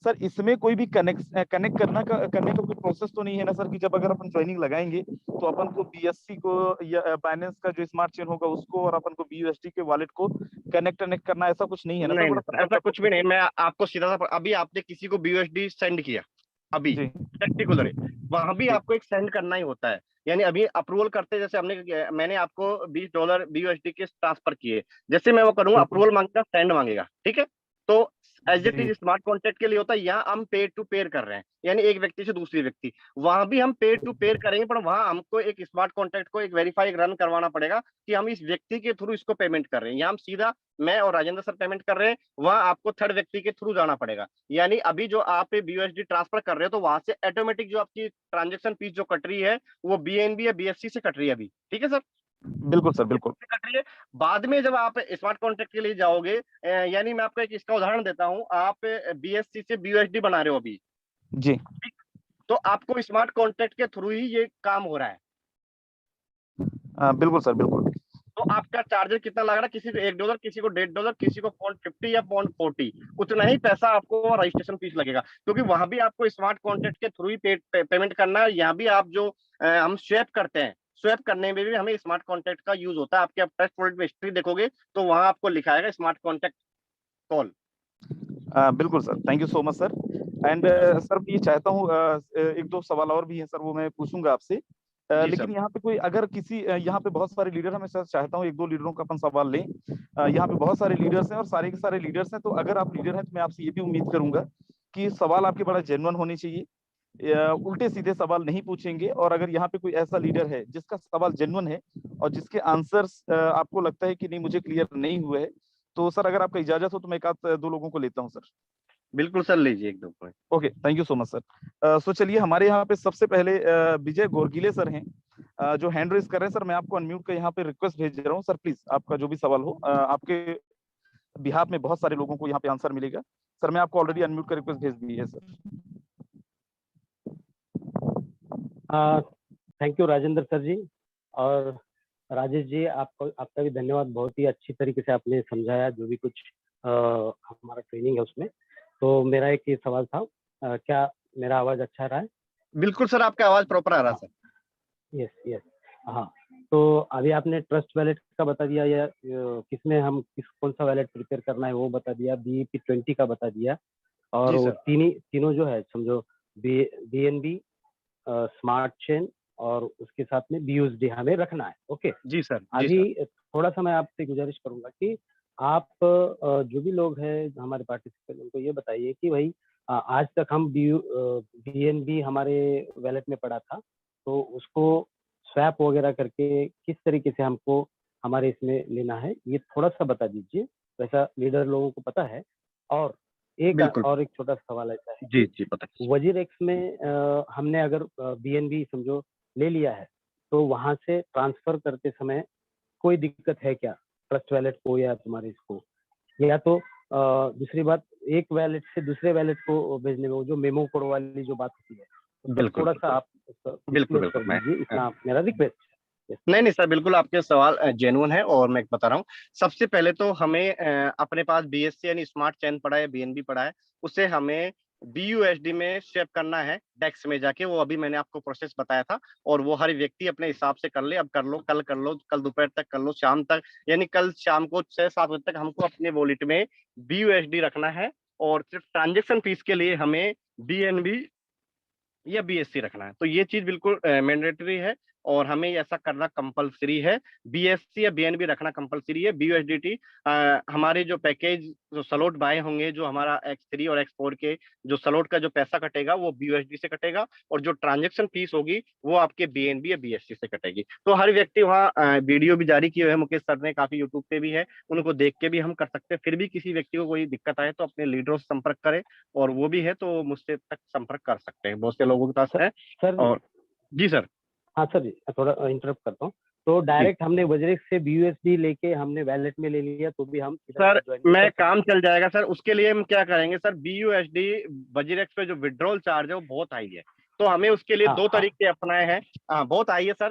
सर इसमें कोई भी कनेक्ट करने का कोई प्रोसेस तो नहीं है ना सर, कि जब अगर अपन ज्वाइनिंग लगाएंगे तो अपन को बीएससी को या बाइनेंस का जो स्मार्ट चेन होगा उसको, और अपन को बीयूएसडी के वॉलेट को कनेक्ट करना, ऐसा कुछ नहीं है ना सर? नहीं बड़ा नहीं सर, सिंपल ऐसा सा कुछ भी प्रोसेस नहीं। है। मैं आपको सीधा सा, अभी आपने किसी को बीयूएसडी सेंड किया, अभी जी। पर्टिकुलर वहां भी जी। आपको एक सेंड करना ही होता है। यानी अभी अप्रूवल करते, जैसे मैंने आपको $20 बीयूएसडी के ट्रांसफर किए, जैसे मैं वो करूंगा, बिल्कुल। अप्रूवल मांगेगा, सेंड मांगेगा, ठीक है। तो एज इट जी। इज स्मार्ट कॉन्ट्रैक्ट के लिए होता है, यहाँ हम पेयर टू पेयर कर रहे हैं, यानी एक व्यक्ति से दूसरी व्यक्ति। वहां भी हम पेयर टू पेयर करेंगे, पर वहां हमको एक स्मार्ट कॉन्ट्रैक्ट को एक वेरीफाई रन करवाना पड़ेगा कि हम इस व्यक्ति के थ्रू इसको पेमेंट कर रहे हैं। यहाँ हम सीधा मैं और राजेंद्र सर पेमेंट कर रहे हैं, वहां आपको थर्ड व्यक्ति के थ्रू जाना पड़ेगा। यानी अभी जो आप बीयूएसडी ट्रांसफर कर रहे हो, तो वहां से ऑटोमेटिक जो आपकी ट्रांजेक्शन फीस जो कट रही है, वो बीएनबी या बीएससी से कट रही है अभी, ठीक है सर। बिल्कुल सर, बिल्कुल। इससे कट रही है। बाद में जब आप स्मार्ट कॉन्ट्रैक्ट के लिए जाओगे, यानी मैं आपको एक इसका उदाहरण देता हूँ, आप बीएससी से बीयूएसडी बना रहे हो अभी, जी। तो आपको स्मार्ट कॉन्ट्रैक्ट के थ्रू ही ये काम हो रहा है। बिल्कुल सर, बिल्कुल। तो आपका चार्जर कितना लग रहा है, किसी को $1, किसी को $1.50, किसी को £0.50 या £0.40, उतना ही पैसा आपको रजिस्ट्रेशन फीस लगेगा, क्योंकि वहां भी आपको स्मार्ट कॉन्ट्रैक्ट के थ्रू ही पेमेंट करना है। यहाँ भी आप जो हम स्वैप करते हैं, स्वैप करने में भी हमें स्मार्ट कॉन्ट्रैक्ट का यूज होता है। आपके आप टेस्ट वॉलेट में हिस्ट्री देखोगे तो वहां आपको लिखा है स्मार्ट कॉन्ट्रैक्ट कॉल। बिल्कुल sir, thank you so much sir. And sir मैं ये चाहता हूँ, एक दो सवाल और भी है सर, वो मैं पूछूंगा आपसे। जी सर। लेकिन यहाँ पे कोई अगर किसी यहाँ पे बहुत सारे लीडर, हमें सर चाहता हूँ एक दो लीडरों का अपन सवाल लें। यहाँ पे बहुत सारे लीडर्स हैं और सारे के सारे लीडर्स हैं, तो अगर आप लीडर हैं तो मैं आपसे ये भी उम्मीद करूंगा कि सवाल आपके बड़ा जेन्युइन होने चाहिए, उल्टे सीधे सवाल नहीं पूछेंगे। और अगर यहाँ पे कोई ऐसा लीडर है जिसका सवाल जेन्युइन है और जिसके आंसर्स आपको लगता है कि नहीं मुझे क्लियर नहीं हुए है, तो सर अगर आपका इजाजत हो तो मैं एक आध दो लोगों को लेता हूँ सर। बिल्कुल सर, लीजिए एक दो point. Okay, thank you so much sir. So चलिए, हमारे यहाँ पे सबसे पहले विजय गोरगिले सर हैं, जो हैंड रेज कर रहे हैं। सर मैं आपको अनम्यूट का यहाँ पे रिक्वेस्ट भेज रहा हूँ सर, प्लीज आपका जो भी सवाल हो, आपके बिहाफ में बहुत सारे लोगों को यहाँ पे आंसर मिलेगा। सर मैं आपको ऑलरेडी अनम्यूट का रिक्वेस्ट भेज दी है sir. Thank you Rajendra sir ji, और राजेश जी आपको, आपका भी धन्यवाद। बहुत ही अच्छी तरीके से आपने समझाया जो भी कुछ हमारा ट्रेनिंग है उसमें। तो मेरा एक ये सवाल था, क्या मेरा आवाज अच्छा आ रहा है? बिल्कुल सर, आपका आवाज प्रॉपर आ रहा है सर। Yes yes. हाँ, तो अभी आपने ट्रस्ट वैलेट का बता दिया, या किसमें हम कौन सा वैलेट प्रिपेयर करना है वो बता दिया, BEP20 का बता दिया, और जी वो सर। तीनों जो है समझो, BNB, स्मार्ट चेन और उसके साथ में BUSD हमें रखना है। ओके, जी सर। जी अभी सर। थोड़ा सा मैं आपसे गुजारिश करूंगा कि आप जो भी लोग हैं हमारे पार्टिसिपेंट, उनको ये बताइए कि भाई आज तक हम BNB हमारे वैलेट में पड़ा था, तो उसको स्वैप वगैरह करके किस तरीके से हमको हमारे इसमें लेना है, ये थोड़ा सा बता दीजिए। वैसा लीडर लोगों को पता है। और बिल्कुल। एक छोटा सा सवाल ऐसा है जी कि जी, पता है। वजीर एक्स में हमने अगर BNB समझो ले लिया है, तो वहां से ट्रांसफर करते समय कोई दिक्कत है क्या ट्रस्ट वैलेट को या तुम्हारे इसको? या तो दूसरी बात, एक वैलेट से दूसरे वैलेट को भेजने में वो जो मेमो कोड वाली जो बात होती है, तो सर बिल्कुल थोड़ा सा बिल्कुल। आप बिल्कुल डिस्क्लोज कर बिल्कुल, मैं दीजिए, इतना मेरा रिक्वेस्ट है। नहीं नहीं सर, बिल्कुल आपके सवाल जेन्युइन है और मैं बता रहा हूँ। सबसे पहले तो हमें अपने पास BSC यानी स्मार्ट चेन पड़ा है, BNB पड़ा है, उसे हमें BUSD में शेप करना है डेक्स में जाके। वो अभी मैंने आपको प्रोसेस बताया था, और वो हर व्यक्ति अपने हिसाब से कर ले। अब कर लो, कल कर लो, कल दोपहर तक कर लो, शाम तक, यानी कल शाम को 6-7 बजे तक हमको अपने वॉलेट में BUSD रखना है। और सिर्फ ट्रांजेक्शन फीस के लिए हमें BNB या BSC रखना है। तो ये चीज बिल्कुल मैंडेटरी है और हमें ऐसा करना कंपलसरी है। BSC या BNB रखना कंपलसरी है। BUSDT हमारे जो पैकेज, जो स्लॉट बाय होंगे, जो हमारा X3 और X4 के जो स्लॉट का जो पैसा कटेगा वो BUSD से कटेगा, और जो ट्रांजेक्शन फीस होगी वो आपके BNB या BSC से कटेगी। तो हर व्यक्ति वहाँ वीडियो भी जारी किए हुए हैं, मुकेश सर ने काफी यूट्यूब पे भी है, उनको देख के भी हम कर सकते हैं। फिर भी किसी व्यक्ति को कोई दिक्कत आए तो अपने लीडरों से संपर्क करें, और वो भी है तो मुझसे तक संपर्क कर सकते हैं, बहुत से लोगों के पास सर, है। सर जी। और जी सर। हाँ सर जी, थोड़ा इंटरप्ट करता हूँ। तो जी डायरेक्ट हमने वज्रेक्स से BUSD लेके हमने वैलेट में ले लिया, तो भी हम सीधा सर, ज्वाइन नहीं मैं कर काम सकते? चल जाएगा सर। उसके लिए हम क्या करेंगे सर, BUSD वजीरेक्स पे जो विड्रॉल चार्ज है वो बहुत हाई है, तो हमें उसके लिए हाँ दो हाँ। तरीके अपनाए हैं। हाँ, बहुत हाई है सर।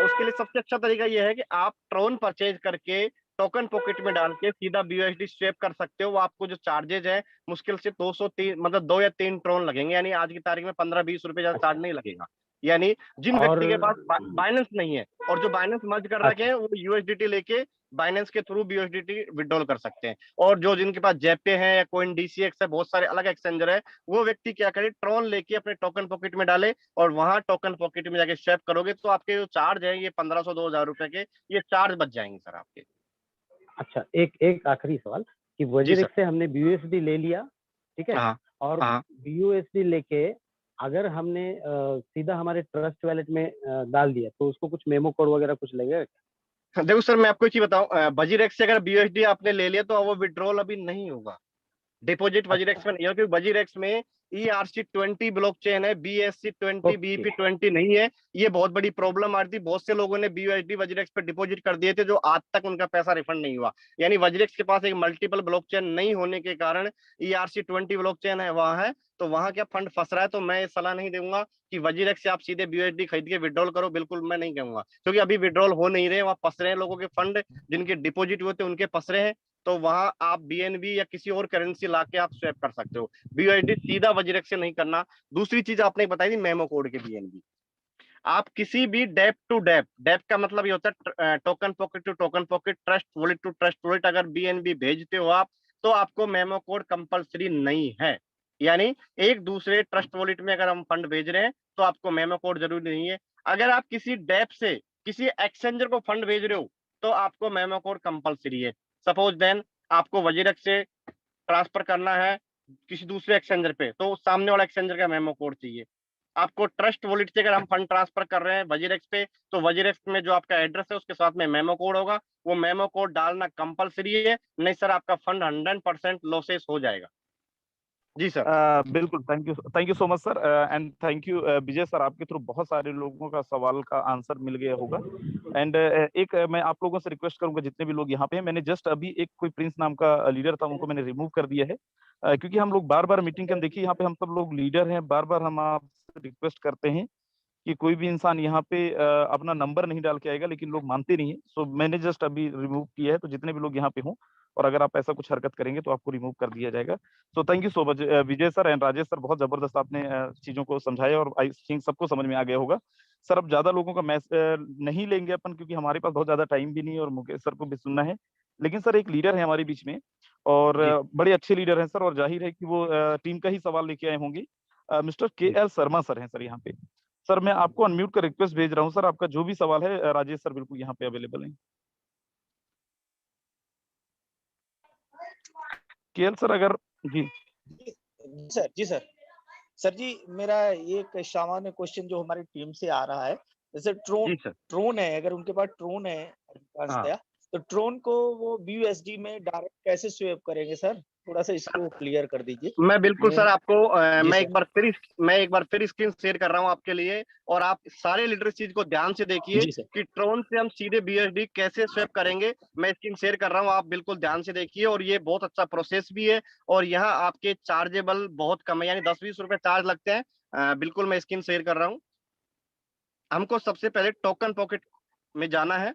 उसके लिए सबसे अच्छा तरीका ये है कि आप ट्रोन परचेज करके टोकन पॉकेट में डाल के सीधा BUSD स्वैप कर सकते हो। वो आपको जो चार्जेज है, मुश्किल से 203, मतलब 2 या 3 ट्रोन लगेंगे, यानी आज की तारीख में 15-20 रुपए ज्यादा चार्ज अच्छा। नहीं लगेगा। यानी जिन और व्यक्ति के पास बाइनेंस नहीं है और जो बाइनेंस मर्ज कर रखे अच्छा हैं, वो USDT लेके बाइनेंस के थ्रू BUSDT विड्रॉल कर सकते हैं। और जो जिनके पास जेपे है या कोइन DCX है, बहुत सारे अलग एक्सचेंजर है, वो व्यक्ति क्या करे, ट्रॉन लेके अपने टोकन पॉकेट में डाले, और वहां टोकन पॉकेट में जाके स्वैप करोगे तो आपके जो चार्ज है ये 1500-2000 रुपए के ये चार्ज बच जाएंगे सर आपके। अच्छा, एक एक आखिरी सवाल कि जी सर। वजीरेक्स से हमने BUSD ले लिया, ठीक है, हाँ और हाँ। BUSD लेके अगर हमने सीधा हमारे ट्रस्ट वैलेट में डाल दिया, तो उसको कुछ मेमो कोड वगैरह कुछ लगेगा क्या? देखो सर, मैं आपको एक चीज बताऊं, बजीरेक्स से अगर BUSD आपने ले लिया तो वो विड्रॉल अभी नहीं होगा। डिपॉजिट वजीरेक्स में नहीं है, क्योंकि वजीरेक्स में ERC-20 ब्लॉकचेन है, BSC-20, BP-20 नहीं है। ये बहुत बड़ी प्रॉब्लम आ रही थी, बहुत से लोगों ने BUSD वजीरेक्स पे डिपॉजिट कर दिए थे, जो आज तक उनका पैसा रिफंड नहीं हुआ। यानी वजीरेक्स के पास एक मल्टीपल ब्लॉकचेन नहीं होने के कारण ERC-20 ब्लॉकचेन है वहां है, तो वहां क्या फंड फंस रहा है। तो मैं सलाह नहीं दूंगा कि वजीरेक्स से आप सीधे BUSD खरीद के विड्रॉल करो, बिल्कुल मैं नहीं कहूंगा, क्योंकि अभी विड्रॉल हो नहीं रहे, वहां फंस रहे हैं लोगों के फंड, जिनके डिपॉजिट हुए थे उनके फंस रहे हैं। तो वहां आप BNB या किसी और करेंसी लाके आप स्वैप कर सकते हो, BUSD सीधा वजीरेक्स से नहीं करना। दूसरी चीज आपने बताई थी मेमो कोड के BNB, आप किसी भी डेप टू डेप, डेप का मतलब ये होता है token pocket to token pocket, trust wallet to trust wallet, अगर BNB भेजते हो आप, तो आपको मेमो कोड कंपलसरी नहीं है। यानी एक दूसरे ट्रस्ट वॉलेट में अगर हम फंड भेज रहे हैं तो आपको मेमो कोड जरूरी नहीं है। अगर आप किसी डेप से किसी एक्सचेंजर को फंड भेज रहे हो तो आपको मेमो कोड कंपलसरी है। सपोज देन आपको वजीरक से ट्रांसफर करना है किसी दूसरे एक्सचेंजर पे, तो सामने वाला एक्सचेंजर का मेमो कोड चाहिए। आपको ट्रस्ट वॉलेट से अगर हम फंड ट्रांसफर कर रहे हैं वजीरेक्स पे, तो वजीरेक्स में जो आपका एड्रेस है उसके साथ में मेमो कोड होगा, वो मेमो कोड डालना कंपलसरी है, नहीं सर आपका फंड 100% लॉसेस हो जाएगा। जी सर। बिल्कुल, thank you so much sir, and thank you Vijay sir, आपके थ्रू बहुत सारे लोगों का सवाल का आंसर मिल गया होगा। एंड एक मैं आप लोगों से रिक्वेस्ट करूंगा, जितने भी लोग यहाँ पे हैं, मैंने जस्ट अभी एक कोई प्रिंस नाम का लीडर था, उनको मैंने रिमूव कर दिया है, क्योंकि हम लोग बार बार मीटिंग के देखिए यहाँ पे हम सब लोग लीडर हैं, बार बार हम आपसे रिक्वेस्ट करते हैं कि कोई भी इंसान यहाँ पे अपना नंबर नहीं डाल के आएगा, लेकिन लोग मानते नहीं है। सो मैंने जस्ट अभी रिमूव किया है, तो जितने भी लोग यहाँ पे हों और अगर आप ऐसा कुछ हरकत करेंगे तो आपको रिमूव कर दिया जाएगा। So thank you so much Vijay sir and Rajesh sir, बहुत जबरदस्त आपने चीजों को समझाया और आई थिंक सबको समझ में आ गया होगा। सर अब ज्यादा लोगों का मैस नहीं लेंगे अपन, क्योंकि हमारे पास बहुत ज्यादा टाइम भी नहीं है और मुकेश सर को भी सुनना है। लेकिन सर एक लीडर है हमारे बीच में और जी बड़े अच्छे लीडर हैं सर, और जाहिर है कि वो टीम का ही सवाल लेके आए होंगे। मिस्टर जी KL शर्मा सर हैं सर यहाँ पे। सर मैं आपको अनम्यूट का रिक्वेस्ट भेज रहा हूँ सर, आपका जो भी सवाल है राजेश सर बिल्कुल यहाँ पे अवेलेबल हैं। KL सर अगर जी जी सर, जी सर। सर जी, मेरा एक सामान्य क्वेश्चन जो हमारी टीम से आ रहा है, जैसे जी सर। ट्रोन है, अगर उनके पास ट्रोन है हाँ अंशतः, तो ट्रोन को वो BUSD में डायरेक्ट कैसे स्वेप करेंगे सर? थोड़ा सा इसको क्लियर कर दीजिए। मैं बिल्कुल सर मेन आपको जी सर। मैं एक बार फिर स्क्रीन शेयर कर रहा हूं आपके लिए, और आप सारे लीडर इस चीज को ध्यान से देखिए जी सर। कि ट्रोन से हम सीधे BUSD कैसे स्वैप करेंगे। मैं स्क्रीन शेयर कर रहा हूं, आप बिल्कुल ध्यान से देखिए, और ये बहुत अच्छा प्रोसेस भी है, और यहाँ आपके चार्जेबल बहुत कम है, यानी 10-20 रुपए चार्ज लगते हैं। बिल्कुल मैं स्क्रीन शेयर कर रहा हूँ। हमको सबसे पहले टोकन पॉकेट में जाना है,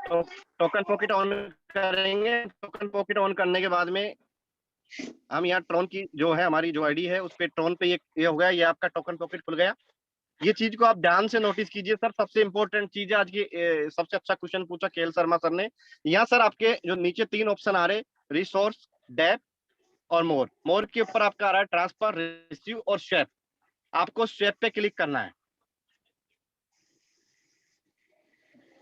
तो टोकन पॉकेट ऑन करेंगे। टोकन पॉकेट ऑन करने के बाद में हम यहाँ ट्रोन की जो है हमारी जो आईडी है उस पे ट्रोन पे ये हो गया, ये आपका टोकन पॉकेट खुल गया। ये चीज को आप ध्यान से नोटिस कीजिए सर, सबसे इंपॉर्टेंट चीज है आज की। सबसे अच्छा क्वेश्चन पूछा KL शर्मा सर ने। यहाँ सर आपके जो नीचे 3 ऑप्शन आ रहे, रिसोर्स, डेप और मोर। मोर के ऊपर आपका आ रहा है ट्रांसफर, रिसीव और स्वैप। आपको स्वैप पे क्लिक करना है,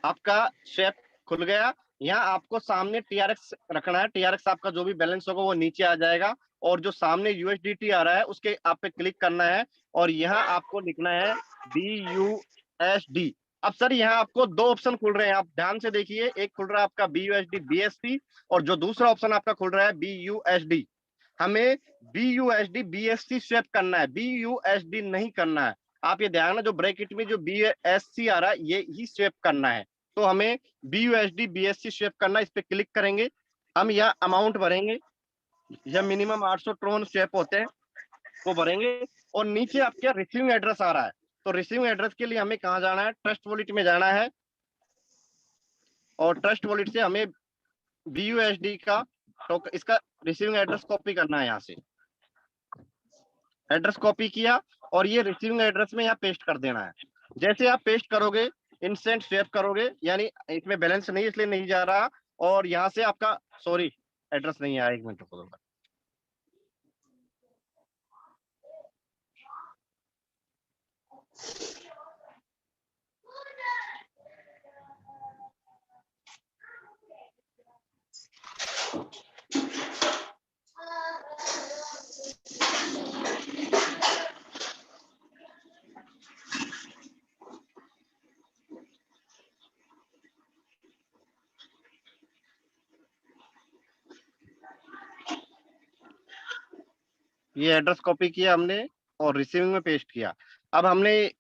आपका स्वैप खुल गया। यहाँ आपको सामने TRX रखना है, TRX आपका जो भी बैलेंस होगा वो नीचे आ जाएगा, और जो सामने USDT आ रहा है उसके आप पे क्लिक करना है, और यहाँ आपको लिखना है BUSD। अब सर यहाँ आपको 2 ऑप्शन खुल रहे हैं, आप ध्यान से देखिए। एक खुल रहा है आपका BUSD BSC, और जो दूसरा ऑप्शन आपका खुल रहा है BUSD। हमें BUSD BSC स्वैप करना है, BUSD नहीं करना है। आप ये ध्यान, जो ब्रैकेट में जो BSC आ रहा है ये ही स्वैप करना है। तो हमें BUSD BSC स्वैप करना है, इस पे क्लिक करेंगे। हम यहाँ अमाउंट भरेंगे, यह मिनिमम 800 ट्रोन स्वैप होते हैं, वो भरेंगे। और नीचे आपके रिसीविंग एड्रेस आ रहा है, तो रिसीविंग एड्रेस के लिए हमें कहाँ जाना है, ट्रस्ट वॉलेट में जाना है, और ट्रस्ट वॉलेट से हमें BUSD का इसका रिसीविंग एड्रेस कॉपी करना है। यहाँ से एड्रेस कॉपी किया, और ये रिसीविंग एड्रेस में यहाँ पेस्ट कर देना है। जैसे आप पेस्ट करोगे, इंस्टेंट स्वैप करोगे, यानी इसमें बैलेंस नहीं इसलिए नहीं जा रहा, और यहाँ से आपका सॉरी एड्रेस नहीं आया, 1 मिनट रुको। ये एड्रेस कॉपी किया हमने और रिसीविंग में पेस्ट किया। अब हमने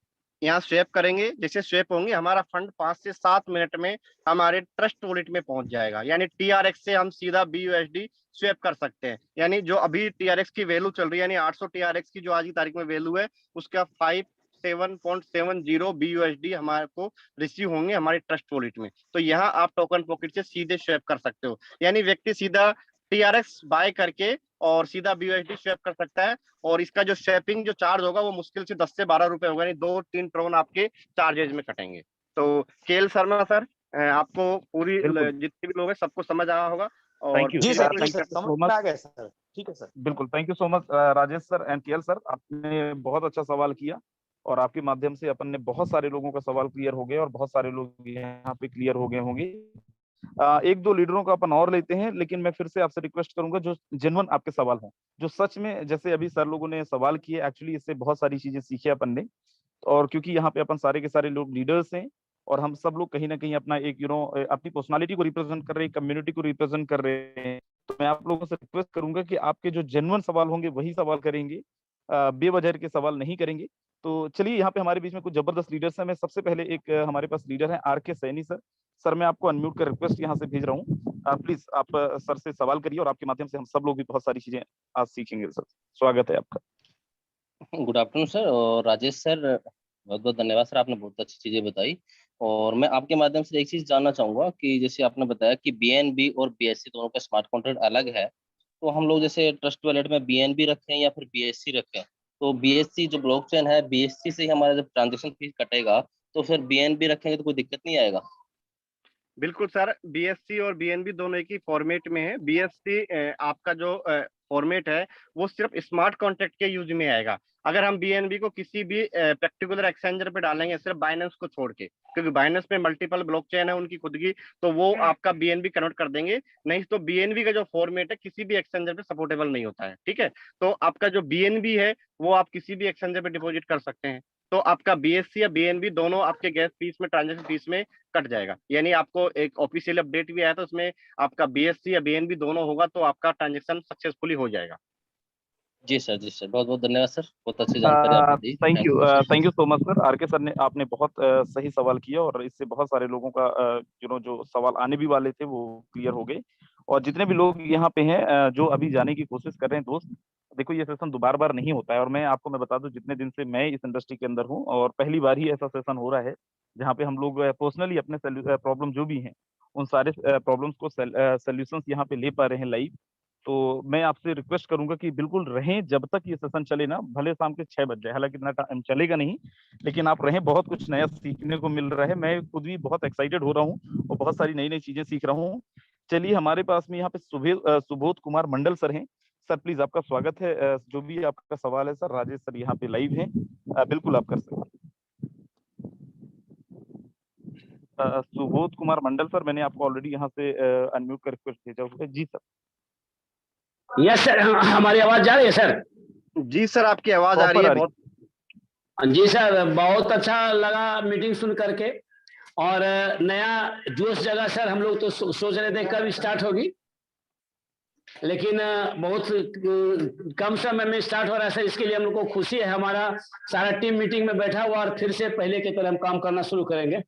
यहाँ स्वैप करेंगे, जैसे स्वैप होंगे हमारा फंड 5 से 7 मिनट में हमारे ट्रस्ट वॉलेट में पहुंच जाएगा। यानी TRX से हम सीधा BUSD स्वैप कर सकते हैं। यानी जो अभी TRX की वैल्यू चल रही है, यानी 800 TRX की जो आज की तारीख में वैल्यू है, उसका 57.70 BUSD हमारे को रिसीव होंगे हमारे ट्रस्ट वॉलेट में। तो यहाँ आप टोकन पॉकेट से सीधे स्वैप कर सकते हो। यानी व्यक्ति सीधा TRX बाय करके और सीधा BUSD स्वैप कर सकता है। और इसका जो स्वैपिंग जो चार्ज होगा वो मुश्किल से 10 से 12 रुपए होगा, यानी 2-3 ट्रोन आपके चार्जेज में कटेंगे। तो केएल शर्मा सर, आपको पूरी बिल्कुल। जितने भी लोग हैं सबको समझ आया होगा और थैंक यू जी फिर सर, जी थैंक सर, यू सो समझ में मच। आ गया सर। ठीक है सर। बिल्कुल, thank you so much Rajesh sir and KL sir, आपने बहुत अच्छा सवाल किया और आपके माध्यम से अपन ने बहुत सारे लोगों का सवाल क्लियर हो गया और बहुत सारे लोग यहाँ पे क्लियर हो गए होंगे। एक दो लीडरों का अपन और लेते हैं, लेकिन मैं फिर से आपसे रिक्वेस्ट करूंगा जो जेन्युइन आपके सवाल हों, जो सच में, जैसे अभी सर लोगों ने सवाल किए, एक्चुअली इससे बहुत सारी चीजें सीखी अपन ने। और क्योंकि यहाँ पे अपन सारे के सारे लोग लीडर्स हैं और हम सब लोग कहीं ना कहीं अपना एक अपनी पर्सनालिटी को रिप्रेजेंट कर रहे हैं, कम्युनिटी को रिप्रेजेंट कर रहे हैं, तो मैं आप लोगों से रिक्वेस्ट करूंगा कि आपके जो जेन्युइन सवाल होंगे वही सवाल करेंगे, बेवजह के सवाल नहीं करेंगे। तो चलिए, यहाँ पे हमारे बीच में कुछ जबरदस्त लीडर्स हैं। मैं सबसे पहले एक हमारे पास लीडर है RK सैनी सर। सर मैं आपको अनम्यूट कर रिक्वेस्ट यहाँ से भेज रहा हूँ, प्लीज आप सर से सवाल करिए और आपके माध्यम से हम सब लोग भी बहुत सारी चीजें आज सीखेंगे। सर स्वागत है आपका। Good afternoon sir. और राजेश सर, बहुत बहुत धन्यवाद सर, आपने बहुत अच्छी चीजें बताई। और मैं आपके माध्यम से एक चीज जानना चाहूंगा कि जैसे आपने बताया कि BNB और BSC दोनों का स्मार्ट कॉन्ट्रैक्ट अलग है, तो हम लोग जैसे ट्रस्ट वॉलेट में BNB रखें या फिर BSC रखें, तो BSC जो ब्लॉकचेन है, BSC से ही हमारा जब ट्रांजेक्शन फीस कटेगा, तो फिर BNB रखेंगे तो कोई दिक्कत नहीं आएगा? बिल्कुल सर, BSC और BNB दोनों एक ही फॉर्मेट में है। BSC आपका जो फॉर्मेट है वो सिर्फ स्मार्ट कॉन्ट्रैक्ट के यूज में आएगा। अगर हम BNB को किसी भी पर्टिकुलर एक्सचेंजर पे डालेंगे, सिर्फ बाइनेंस को छोड़ के, क्योंकि बाइनेंस में मल्टीपल ब्लॉकचेन है उनकी खुद की, तो वो आपका BNB कन्वर्ट कर देंगे। नहीं तो BNB का जो फॉर्मेट है किसी भी एक्सचेंजर पे सपोर्टेबल नहीं होता है। ठीक है, तो आपका जो BNB है वो आप किसी भी एक्सचेंजर पे डिपॉजिट कर सकते हैं। तो आपका BSC या BNB दोनों आपके गैस फीस में, ट्रांजेक्शन फीस में कट जाएगा। यानी आपको एक ऑफिशियल अपडेट भी आया था, उसमें आपका BSC या BNB दोनों होगा तो आपका ट्रांजेक्शन सक्सेसफुली हो जाएगा। जी सर, जी सर, बहुत बहुत धन्यवाद सर, बहुत अच्छी जानकारी आपने दी। Thank thank you you sir. Thank you so much sir. RK sir ने, आपने बहुत सही सवाल किया और इससे बहुत सारे लोगों का जो सवाल आने भी वाले थे वो क्लियर हो गए। और जितने भी लोग यहाँ पे हैं जो अभी जाने की कोशिश कर रहे हैं, दोस्त देखो ये सेशन दोबार बार नहीं होता है। और मैं बता दूं, जितने दिन से मैं इस इंडस्ट्री के अंदर हूँ और पहली बार ही ऐसा सेशन हो रहा है जहाँ पे हम लोग पर्सनली अपने प्रॉब्लम जो भी हैं उन सारे प्रॉब्लम्स को सोल्यूशंस यहाँ पे ले पा रहे हैं लाइव। तो मैं आपसे रिक्वेस्ट करूंगा कि बिल्कुल रहें जब तक ये सेशन चले ना, भले शाम के 6 बज जाए, हालांकि इतना टाइम चलेगा नहीं, लेकिन आप रहें, बहुत कुछ नया सीखने को मिल रहा है। मैं खुद भी बहुत एक्साइटेड हो रहा हूँ और बहुत सारी नई नई चीजें सीख रहा हूँ। चलिए, हमारे पास में यहाँ पे सुबोध कुमार मंडल सर हैं। सर प्लीज आपका स्वागत है। जो भी आपका सवाल है सर, राजेश सर यहाँ पे लाइव हैं, बिल्कुल आप कर सकते हैं। सुबोध कुमार मंडल सर, मैंने आपको ऑलरेडी यहाँ से अनम्यूट कर रिक्वेस्ट भेजा हुआ है। जी सर। यस सर, हमारी आवाज जा रही है सर? जी सर, आपकी आवाज आ रही है। बहुत जी सर, बहुत अच्छा लगा मीटिंग सुन करके और नया जोश जगह सर। हम लोग तो सोच रहे थे कब स्टार्ट होगी, लेकिन बहुत कम समय में स्टार्ट हो रहा है सर। इसके लिए हम लोग को खुशी है। हमारा सारा टीम मीटिंग में बैठा हुआ और फिर से पहले की तरह हम काम करना शुरू करेंगे।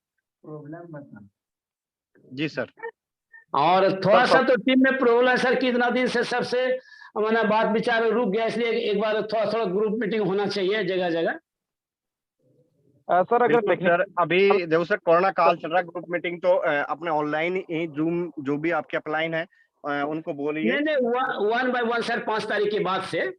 जी सर। और थोड़ा सा तो टीम में प्रॉब्लम है सर कि इतना दिन से सबसे हमारा बात विचार रुक गया, इसलिए एक बार थोड़ा थोड़ा ग्रुप मीटिंग होना चाहिए जगह जगह। सर अगर सर अभी देखो सर, कोरोना काल चल रहा है, ग्रुप मीटिंग तो अपने ऑनलाइन ही, जूम जो भी आपके अपलाइन है उनको बोलिए। नहीं, 1 बाय 1 सर, 5 तारीख के बाद से।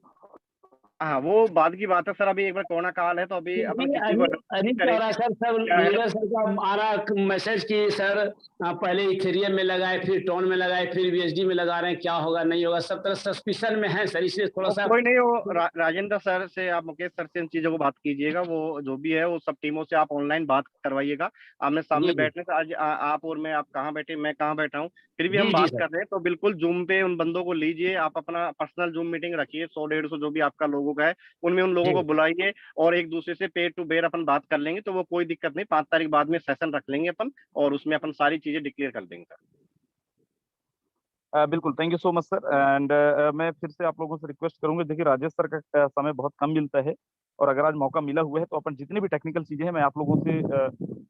हाँ, वो बाद की बात है सर। अभी एक बार कोरोना काल है तो अभी अपन किसी को अभी क्या हो रहा है सर, सब लीडर सर का आ रहा मैसेज कि सर पहले इथेरियम में लगाए, फिर टोन में लगाए, फिर BSD में लगा रहे हैं, क्या होगा नहीं होगा, सब तरह सस्पिशन में है सर, इसलिए थोड़ा सा। कोई नहीं, वो राजेंद्र सर से, आप मुकेश सर से इन चीजों को बात कीजिएगा। वो जो भी है वो सब टीमों से आप ऑनलाइन बात करवाइएगा। आमने सामने जी बैठने से, आज आप और मैं, आप कहाँ बैठे, मैं कहाँ बैठा हूँ, फिर भी हम जी जी बात सर। कर रहे हैं, तो बिल्कुल जूम पे उन बंदों को लीजिए। आप अपना पर्सनल जूम मीटिंग रखिए, 100-150 जो भी आपका लोगों का है, उनमें उन लोगों जी को बुलाइए और एक दूसरे से पेयर टू पेयर अपन बात कर लेंगे। तो वो कोई दिक्कत नहीं, 5 तारीख बाद में सेशन रख लेंगे अपन और उसमें अपन सारी चीजें डिक्लेयर कर देंगे सर। बिल्कुल, thank you so much sir. And मैं फिर से आप लोगों से रिक्वेस्ट करूंगा, देखिए राजेश सर का समय बहुत कम मिलता है, और अगर आज मौका मिला हुआ है तो अपन जितनी भी टेक्निकल चीजें हैं, मैं आप लोगों से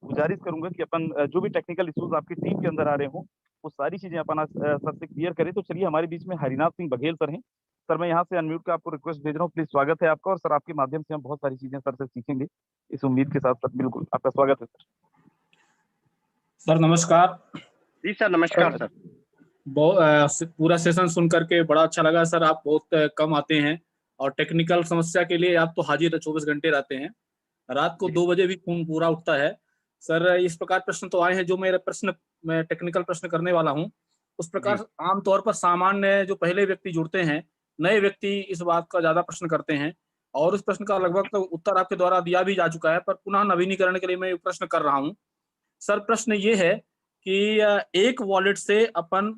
गुजारिश करूंगा कि अपन जो भी टेक्निकल इश्यूज आपकी टीम के अंदर आ रहे हों, वो सारी चीजें अपन आज सर से क्लियर करें। तो चलिए, हमारे बीच में हरिनाथ सिंह बघेल सर हैं। सर, मैं यहाँ से अनम्यूट का आपको रिक्वेस्ट भेज रहा हूँ, प्लीज स्वागत है आपका, और सर आपके माध्यम से हम बहुत सारी चीजें सर से सीखेंगे, इस उम्मीद के साथ। सर बिल्कुल आपका स्वागत है सर। सर नमस्कार। जी सर, नमस्कार सर। पूरा सेशन सुन करके बड़ा अच्छा लगा सर। आप बहुत कम आते हैं और टेक्निकल समस्या के लिए आप तो हाजिर 24 घंटे रहते हैं। रात को 2 बजे भी खून पूरा उठता है। सर इस प्रकार प्रश्न तो आए हैं, जो मेरा प्रश्न मैं टेक्निकल प्रश्न करने वाला हूँ उस प्रकार आमतौर पर सामान्य जो पहले व्यक्ति जुड़ते हैं, नए व्यक्ति इस बात का ज्यादा प्रश्न करते हैं, और उस प्रश्न का लगभग तो उत्तर आपके द्वारा दिया भी जा चुका है, पर पुनः नवीनीकरण के लिए मैं प्रश्न कर रहा हूँ। सर प्रश्न ये है कि एक वॉलेट से अपन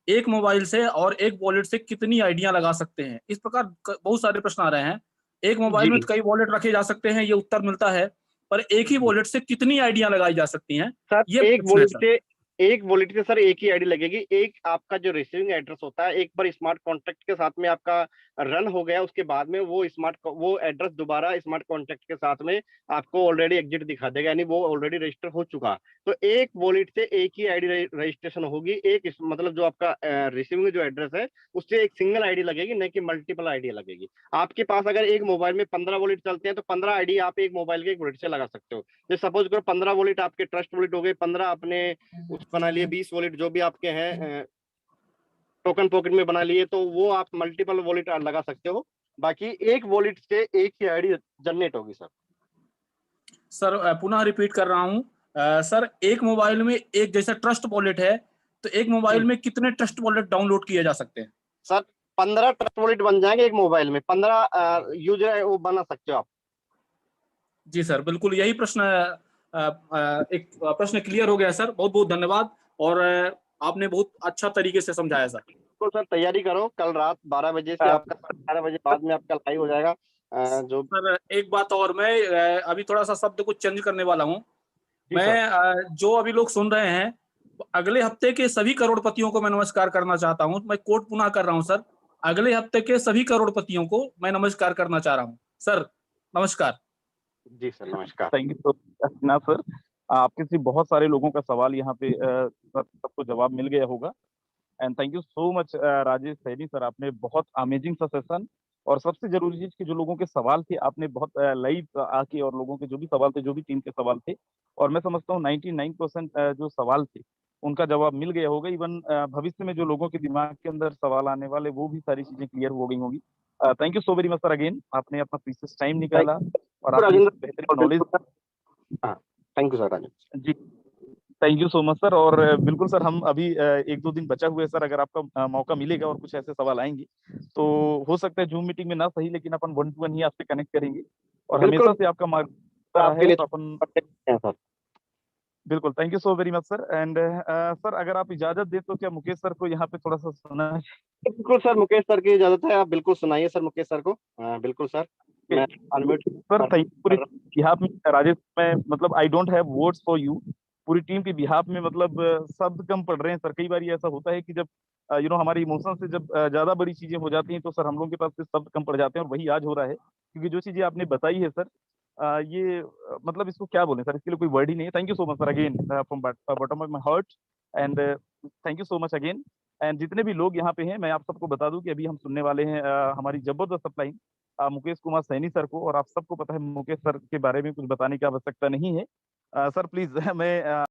एक मोबाइल से और एक वॉलेट से कितनी आईडियां लगा सकते हैं? इस प्रकार बहुत सारे प्रश्न आ रहे हैं। एक मोबाइल में जी तो कई वॉलेट रखे जा सकते हैं, ये उत्तर मिलता है, पर एक ही वॉलेट से कितनी आईडियां लगाई जा सकती हैं, सर, ये प्रश्न है सर। एक वॉलेट से सर एक ही आईडी लगेगी। एक आपका जो रिसीविंग एड्रेस होता है, एक बार स्मार्ट कॉन्टैक्ट के साथ में आपका रन हो गया, उसके बाद में वो एड्रेस दोबारा स्मार्ट कॉन्टैक्ट के साथ में आपको ऑलरेडी एग्जिट दिखा देगा, यानी वो ऑलरेडी रजिस्टर हो चुका। तो एक वॉलेट से एक ही आईडी रजिस्ट्रेशन होगी। मतलब जो आपका रिसीविंग जो एड्रेस है, उससे एक सिंगल आईडी लगेगी, नहीं कि मल्टीपल आईडी लगेगी। आपके पास अगर एक मोबाइल में 15 वॉलेट चलते हैं, तो 15 आईडी आप एक मोबाइल के एक वॉलेट से लगा सकते हो। जैसे सपोज करो 15 वॉलेट आपके ट्रस्ट वॉलेट हो गए, 15 अपने बना लिए, 20 वॉलेट जो भी आपके हैं टोकन पॉकेट में बना लिए, तो वो आप मल्टीपल वॉलेट लगा सकते हो। बाकी एक वॉलेट से एक ही आईडी जनरेट होगी सर। सर पुनः रिपीट कर रहा हूँ। सर एक मोबाइल में एक जैसा ट्रस्ट वॉलेट है, तो एक मोबाइल में कितने ट्रस्ट वॉलेट डाउनलोड किए जा सकते हैं? सर 15 ट्रस्ट वॉलेट बन जाएंगे एक मोबाइल में। 15 यूजर है वो बना सकते हो आप। जी सर, बिल्कुल यही प्रश्न एक प्रश्न क्लियर हो गया सर। बहुत बहुत धन्यवाद, और आपने बहुत अच्छा तरीके से समझाया सर। तो सर तैयारी करो, कल रात 12 बजे से आपका 11 बजे बाद में आपका लाइव हो जाएगा। जो सर एक बात और, मैं अभी थोड़ा सा शब्द को चेंज करने वाला हूँ। जी मैं जो अभी लोग सुन रहे हैं, अगले हफ्ते के सभी करोड़पतियों को मैं नमस्कार करना चाहता हूँ। मैं कोट पुनः कर रहा हूँ सर, अगले हफ्ते के सभी करोड़पतियों को मैं नमस्कार करना चाह रहा हूँ। सर नमस्कार। जी सर, नमस्कार। Thank you so much sir. आपके से बहुत सारे लोगों का सवाल यहाँ पे सबको जवाब मिल गया होगा। And thank you so much Rajesh Saini sir, आपने बहुत अमेजिंग सा सेशन, और सबसे जरूरी चीज कि जो लोगों के सवाल थे, आपने बहुत लाइव आके, और लोगों के जो भी सवाल थे, जो भी टीम के सवाल थे, और मैं समझता हूँ 99% जो सवाल थे उनका जवाब मिल गया होगा। इवन भविष्य में जो लोगों के दिमाग के अंदर सवाल आने वाले, वो भी सारी चीजें क्लियर हो गई होंगी। Thank you so very much sir again, आपने अपना प्रीशियस टाइम निकाला और आपने राजेंद्र, बेहतरीन knowledge. Thank you sir Rajendra ji, thank you so much sir. और बिल्कुल सर, हम अभी 1-2 दिन बचा हुआ है सर, अगर आपका मौका मिलेगा और कुछ ऐसे सवाल आएंगे, तो हो सकता है जूम मीटिंग में ना सही, लेकिन अपन 1 to 1 ही आपसे कनेक्ट करेंगे, और बिल्कुल हमेशा से आपका मार्ग रहा आपके है, लिए तो अपन सर। बिल्कुल। Thank you so very much sir. And sir, अगर आप इजाजत दे तो क्या मुकेश सर को यहाँ पे थोड़ा सा सुना है? बिल्कुल सर, मुकेश सर की इजाजत है, आप बिल्कुल सुनाइए सर मुकेश सर को। बिल्कुल सर, मैं अनम्यूट सर थैंक यू। पूरी बिहाफ में राजेश, मैं मतलब I don't have words for you. पूरी टीम की बिहाफ में मतलब शब्द कम पड़ रहे हैं सर। कई बार ये ऐसा होता है कि जब हमारी इमोशन से जब ज्यादा बड़ी चीजें हो जाती हैं, तो सर हम लोगों के पास से शब्द कम पड़ जाते हैं, और वही आज हो रहा है, क्योंकि जो चीजें आपने बताई है सर, ये मतलब इसको क्या बोलें सर, इसके लिए कोई वर्ड ही नहीं है। Thank you so much sir again from bottom of my heart. And thank you so much again. And जितने भी लोग यहाँ पे हैं, मैं आप सबको बता दूं कि अभी हम सुनने वाले हैं हमारी जबरदस्त सप्लाई मुकेश कुमार सैनी सर को, और आप सबको पता है मुकेश सर के बारे में कुछ बताने की आवश्यकता नहीं है। सर प्लीज मैं